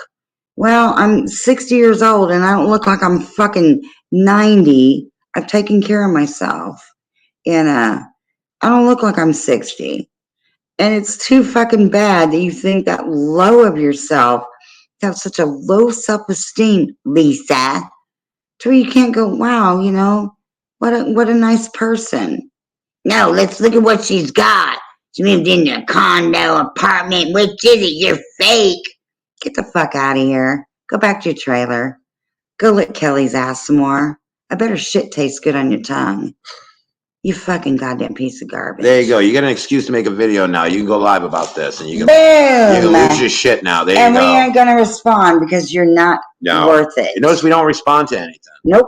Well, I'm 60 years old and I don't look like I'm fucking 90. I've taken care of myself. And I don't look like I'm 60. And it's too fucking bad that you think that low of yourself, to have such a low self-esteem, Lisa, to where you can't go, wow, you know, what a nice person. No, let's look at what she's got. She moved into a condo, apartment. Which is it? You're fake. Get the fuck out of here. Go back to your trailer. Go lick Kelly's ass some more. I better shit tastes good on your tongue. You fucking goddamn piece of garbage. There you go. You get an excuse to make a video now. You can go live about this, and you can Boom! lose your shit now. There and you go. we ain't gonna respond because you're not worth it. You notice we don't respond to anything. Nope.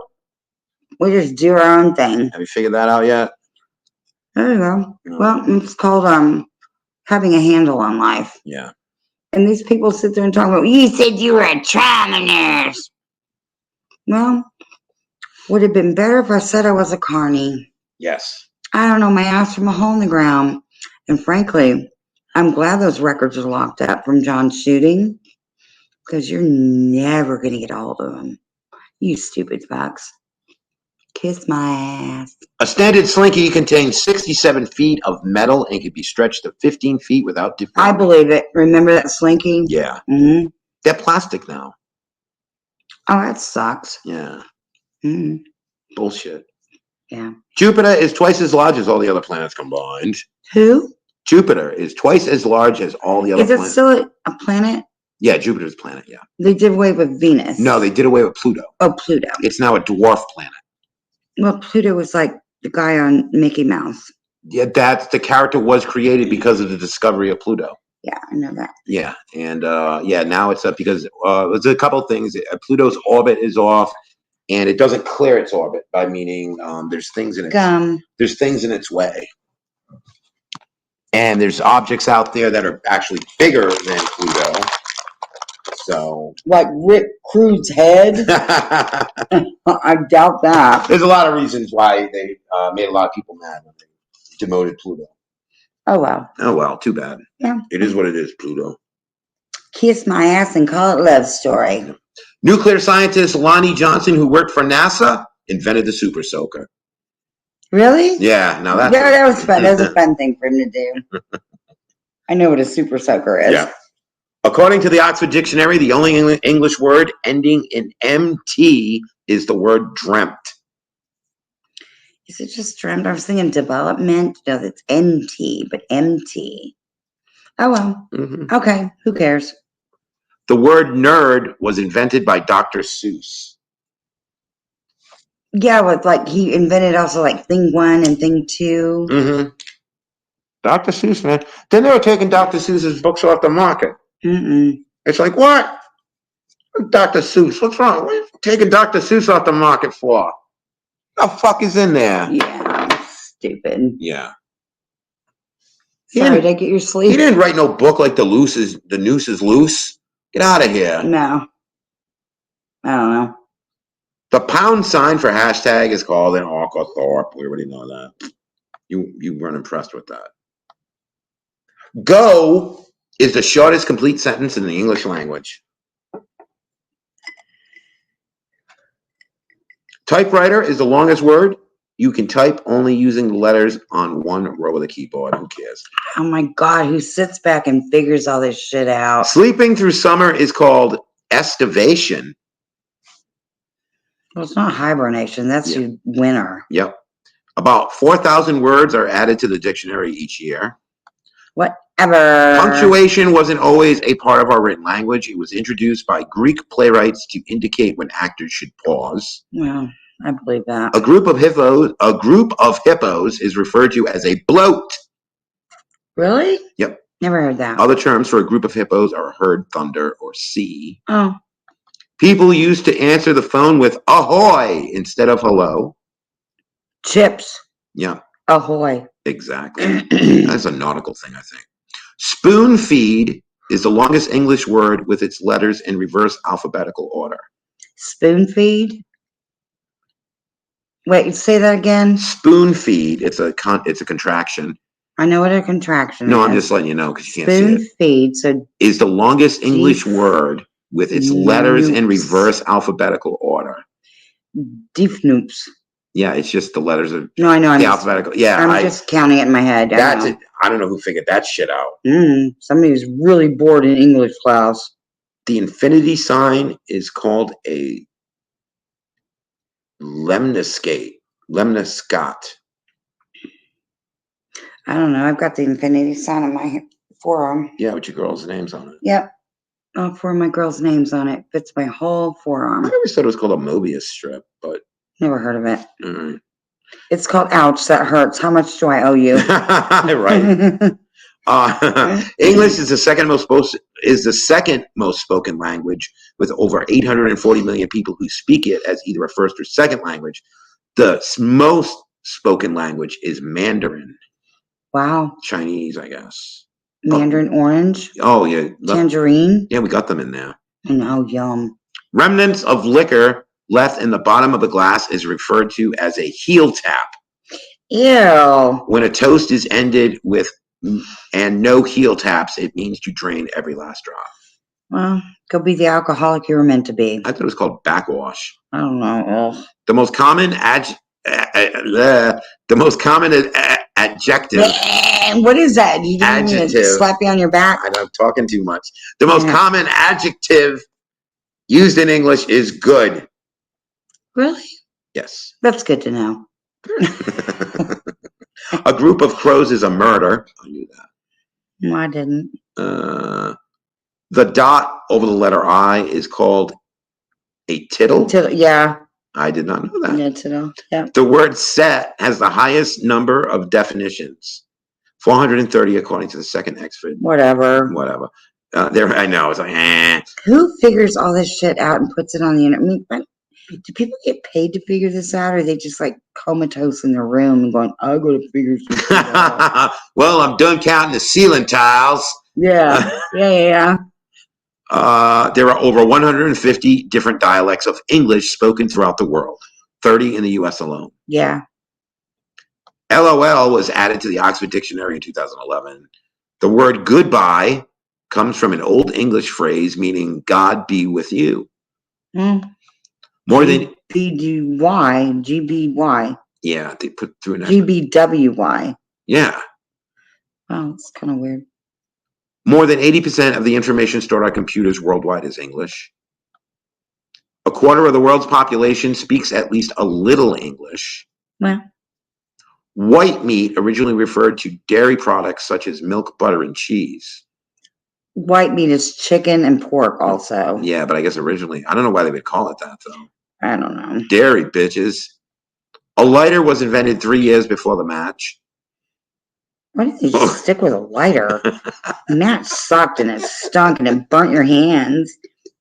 We just do our own thing. Have you figured that out yet? There you go. Well, it's called having a handle on life. Yeah. And these people sit there and talk about, you said you were a trauma nurse. Well, would have been better if I said I was a carny. Yes. I don't know my ass from a hole in the ground. And frankly, I'm glad those records are locked up from John's shooting, because you're never going to get a hold of them. You stupid fucks. Kiss my ass. A standard slinky contains 67 feet of metal and can be stretched to 15 feet without deforming. I believe it. Remember that slinky? Yeah. Mm-hmm. They're plastic now. Oh, that sucks. Yeah. Mm-hmm. Bullshit. Yeah. Jupiter is twice as large as all the other planets combined. Who? Jupiter is twice as large as all the other planets. Is it still a planet? Yeah, Jupiter's a planet, yeah. They did away with Venus. No, they did away with Pluto. Oh, Pluto. It's now a dwarf planet. Well, Pluto was like the guy on Mickey Mouse. Yeah, the character was created because of the discovery of Pluto. Yeah, I know that. Yeah, and now it's up because there's a couple of things. Pluto's orbit is off, and it doesn't clear its orbit by meaning there's things in its way, and there's objects out there that are actually bigger than Pluto. So, like Rick Crude's head? I doubt that. There's a lot of reasons why they made a lot of people mad when they demoted Pluto. Oh, well. Oh, well, too bad. Yeah. It is what it is, Pluto. Kiss my ass and call it love story. Nuclear scientist Lonnie Johnson, who worked for NASA, invented the super soaker. Really? Yeah. Now that was fun. That was a fun thing for him to do. I know what a super soaker is. Yeah. According to the Oxford Dictionary, the only English word ending in MT is the word dreamt. Is it just dreamt? I was thinking development. No, it's NT, but MT. Oh, well. Mm-hmm. Okay. Who cares? The word nerd was invented by Dr. Seuss. Yeah, with like he invented also like thing 1 and thing 2. Mm-hmm. Dr. Seuss, man. Then they were taking Dr. Seuss's books off the market. Mm-mm. It's like, what? Dr. Seuss, what's wrong? What are you taking Dr. Seuss off the market for? What the fuck is in there? Yeah, stupid. Yeah. Sorry, did I get your sleep? He didn't write no book like The Noose is Loose. Get out of here. No. I don't know. The pound sign for hashtag is called an Thorpe. We already know that. You weren't impressed with that. Go is the shortest complete sentence in the English language. Typewriter is the longest word. You can type only using the letters on one row of the keyboard. Who cares? Oh my God, who sits back and figures all this shit out? Sleeping through summer is called estivation. Well, it's not hibernation. That's your winter. Yep. About 4,000 words are added to the dictionary each year. Whatever. Punctuation wasn't always a part of our written language. It was introduced by Greek playwrights to indicate when actors should pause. Well, I believe that. A group of hippos is referred to as a bloat. Really? Yep. Never heard that. Other terms for a group of hippos are herd, thunder, or sea. Oh. People used to answer the phone with ahoy instead of hello. Chips. Yeah. Ahoy. Exactly. That's a nautical thing, I think. Spoon feed is the longest English word with its letters in reverse alphabetical order. Spoon feed? Wait, say that again. Spoon feed. It's a contraction. I know what a contraction is. No, I'm just letting you know because you can't see it. Spoon feed. So is the longest English word with its letters in reverse alphabetical order. Deefnoops. Yeah, it's just the letters of no, I know. The alphabetical. Yeah, I'm just counting it in my head. That's it. I don't know who figured that shit out. Somebody who's really bored in English class. The infinity sign is called a lemniscate. I don't know. I've got the infinity sign on my forearm. Yeah, with your girls' names on it. Yep. All 4 of my girls' names on it. Fits my whole forearm. I always thought it was called a Mobius strip, but Never heard of it. Mm. It's called Ouch, That Hurts. How much do I owe you? Right. English is the second most spoken language, with over 840 million people who speak it as either a first or second language. The most spoken language is Mandarin. Wow. Chinese, I guess. Mandarin orange. Oh yeah. Tangerine. Yeah, we got them in there. I know, yum. Remnants of liquor left in the bottom of the glass is referred to as a heel tap. Ew. When a toast is ended with and no heel taps, it means to drain every last drop. Well, go be the alcoholic you were meant to be. I thought it was called backwash. I don't know. Ugh. The most common adjective. What is that? You didn't Adjective. Slap you on your back? I'm talking too much. The most common adjective used in English is good. Really? Yes. That's good to know. A group of crows is a murder. I knew that. No, I didn't. The dot over the letter I is called a tittle. Yeah. I did not know that. Yeah, tittle. Yeah. The word set has the highest number of definitions. 430 according to the second Oxford. Whatever. I know. It's like, Who figures all this shit out and puts it on the internet? I mean, do people get paid to figure this out, or are they just like comatose in their room and going, I gotta figure something out? Well, I'm done counting the ceiling tiles. Yeah. Yeah. There are over 150 different dialects of English spoken throughout the world, 30 in the US alone. Yeah. LOL was added to the Oxford Dictionary in 2011. The word goodbye comes from an Old English phrase meaning God be with you. More than GBY. Yeah, they put through an GBWY. Yeah. Oh, it's kind of weird. More than 80% of the information stored on computers worldwide is English. A quarter of the world's population speaks at least a little English. Well. White meat originally referred to dairy products such as milk, butter, and cheese. White meat is chicken and pork also. Yeah, but I guess originally, I don't know why they would call it that, though. I don't know. Dairy, bitches. A lighter was invented 3 years before the match. Why didn't they just stick with a lighter? Match sucked and it stunk and it burnt your hands.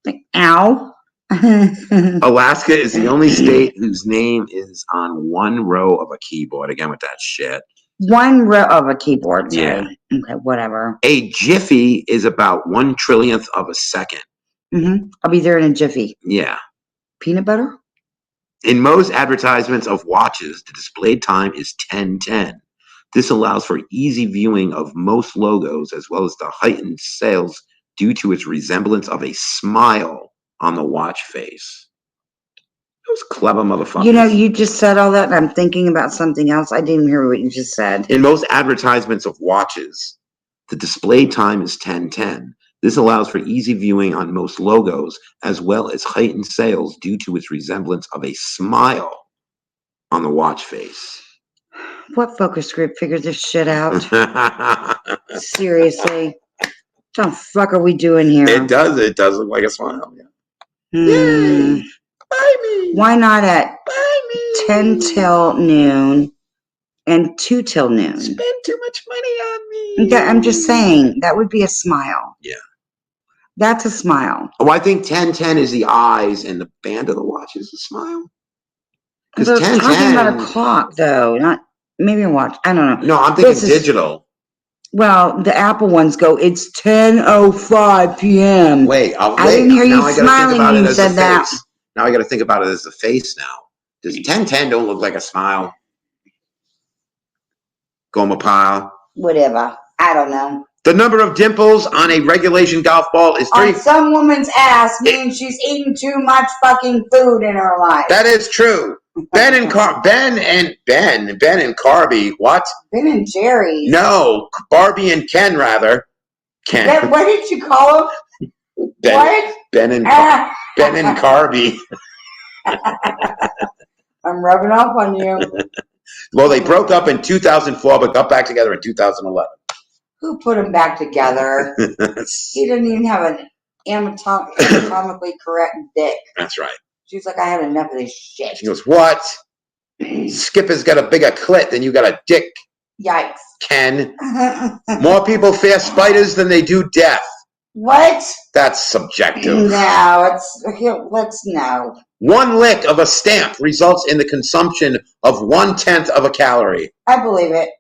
Like, ow. Alaska is the only state whose name is on one row of a keyboard. Again with that shit. One row of a keyboard. Sorry. Yeah. Okay, whatever. A jiffy is about 1/1,000,000th of a second. I'll be there in a jiffy. Yeah. Peanut butter? In most advertisements of watches, the displayed time is 10:10. This allows for easy viewing of most logos as well as the heightened sales due to its resemblance of a smile on the watch face. Those clever motherfuckers. You know, you just said all that and I'm thinking about something else. I didn't hear what you just said. In most advertisements of watches, the display time is 10:10. This allows for easy viewing on most logos as well as heightened sales due to its resemblance of a smile on the watch face. What focus group figured this shit out? Seriously. What the fuck are we doing here? It does look like a smile. Yeah. Yay. Buy me. Why not at 10 till noon and 2 till noon? Spend too much money on me. I'm just saying, that would be a smile. Yeah. That's a smile. Oh, I think 10:10 is the eyes and the band of the watch is a smile. Because they're talking about a clock, though, not maybe a watch. I don't know. No, I'm thinking digital. Well, the Apple ones go, it's 10:05 p.m. Wait, I didn't hear you smiling when you said that. Now I got to think about it as the face now. Does 10:10 don't look like a smile? Goma pile. Whatever. I don't know. The number of dimples on a regulation golf ball is 3. On some woman's ass means she's eaten too much fucking food in her life. That is true. Ben and Carby. What? Ben and Jerry. No, Barbie and Ken rather. Ken. What did you call him? What? Ben and Carby. I'm rubbing off on you. Well, they broke up in 2004, but got back together in 2011. Who put them back together? He didn't even have an anatomically correct dick. That's right. She's like, I had enough of this shit. She goes, what? Skipper's got a bigger clit than you got a dick. Yikes. Ken. More people fear spiders than they do death. What? That's subjective. No, let's know. One lick of a stamp results in the consumption of 1/10 of a calorie. I believe it.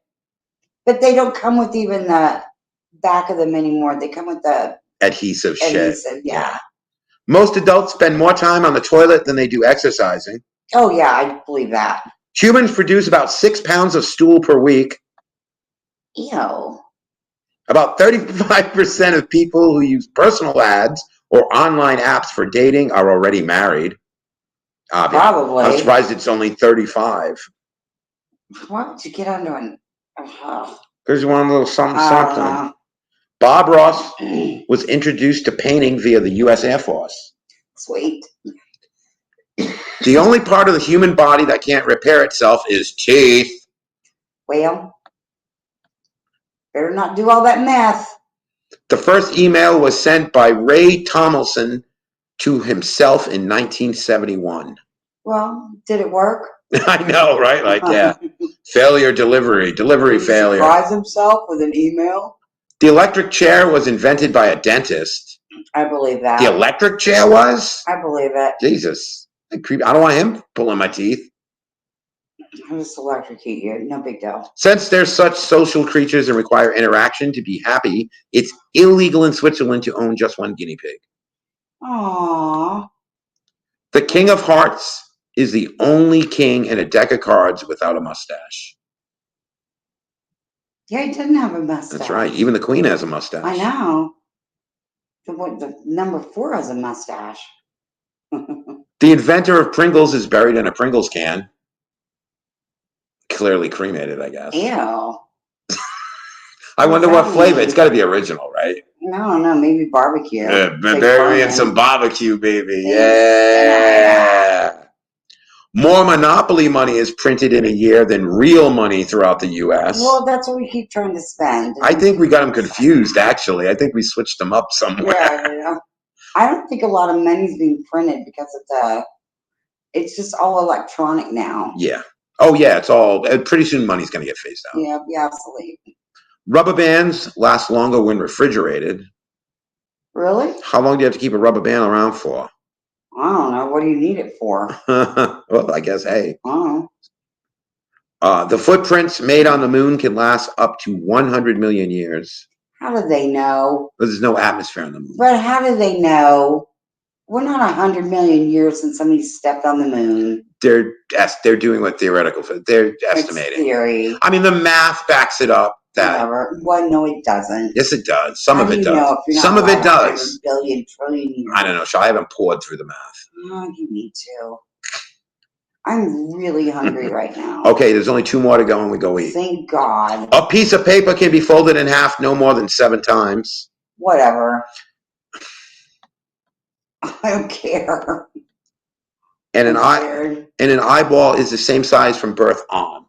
But they don't come with even the back of them anymore. They come with the adhesive shit. Yeah. Most adults spend more time on the toilet than they do exercising. Oh, yeah, I believe that. Humans produce about 6 pounds of stool per week. Ew. About 35% of people who use personal ads or online apps for dating are already married. Probably. I'm surprised it's only 35. Why would you get onto an... There's one little something. Bob Ross was introduced to painting via the U.S. Air Force. Sweet. The only part of the human body that can't repair itself is teeth. Well, better not do all that math. The first email was sent by Ray Tomlinson to himself in 1971. Well, did it work? I know, right? Like, yeah. Failure, delivery failure. Surprise himself with an email? The electric chair was invented by a dentist. I believe that. The electric chair was? I believe it. Jesus. I don't want him pulling my teeth. I'll just electrocute you. No big deal. Since they're such social creatures and require interaction to be happy, it's illegal in Switzerland to own just one guinea pig. Aww. The King of Hearts is the only king in a deck of cards without a mustache. Yeah, he didn't have a mustache. That's right. Even the Queen has a mustache. I know. The number 4 has a mustache. The inventor of Pringles is buried in a Pringles can. Clearly cremated, I guess. Ew. I wonder what flavor. It's got to be original, right? No, maybe barbecue. Yeah, bury in some barbecue, baby. Yeah. More Monopoly money is printed in a year than real money throughout the U.S. Well, that's what we keep trying to spend. I think we got them confused, actually. I think we switched them up somewhere. Yeah. I don't think a lot of money's being printed because of it's just all electronic now. Yeah. Oh, yeah, it's all, pretty soon money's going to get phased out. Yeah, be obsolete. Rubber bands last longer when refrigerated. Really? How long do you have to keep a rubber band around for? I don't know. What do you need it for? Well, I guess, hey. Oh. The footprints made on the moon can last up to 100 million years. How do they know? But there's no atmosphere on the moon. But how do they know? We're not 100 million years since somebody stepped on the moon. They're doing what theoretical. They're estimating. It's theory. I mean, the math backs it up. Whatever. Well, no, it doesn't. Yes, it does. Some of it does. Know if you're not Some of it does. Billion, trillion years. I don't know. I haven't poured through the math. Oh, you need to. I'm really hungry right now. Okay, there's only 2 more to go and we go eat. Thank God. A piece of paper can be folded in half no more than 7 times. Whatever. I don't care. And an eyeball is the same size from birth on.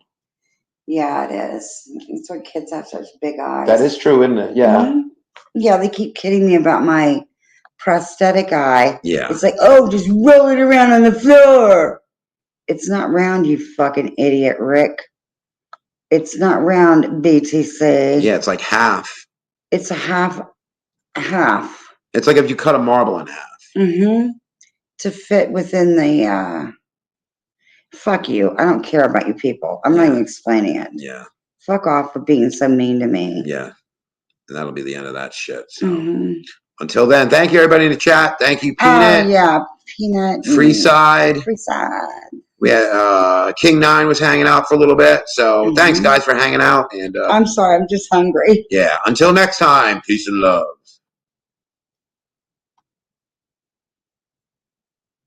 Yeah, it is. That's why kids have such big eyes. That is true, isn't it? Yeah. Mm-hmm. Yeah, they keep kidding me about my prosthetic eye. Yeah. It's like, oh, just roll it around on the floor. It's not round, you fucking idiot, Rick. It's not round, BTC. Yeah, it's like half. It's a half. It's like if you cut a marble in half. Mm-hmm. To fit within the, fuck you. I don't care about you people. I'm not even explaining it. Yeah. Fuck off for being so mean to me. Yeah. And that'll be the end of that shit. So until then, thank you everybody in the chat. Thank you, Peanut. Yeah, Peanut. Freeside. We had King 9 was hanging out for a little bit. So thanks guys for hanging out. And I'm sorry, I'm just hungry. Yeah. Until next time, peace and love.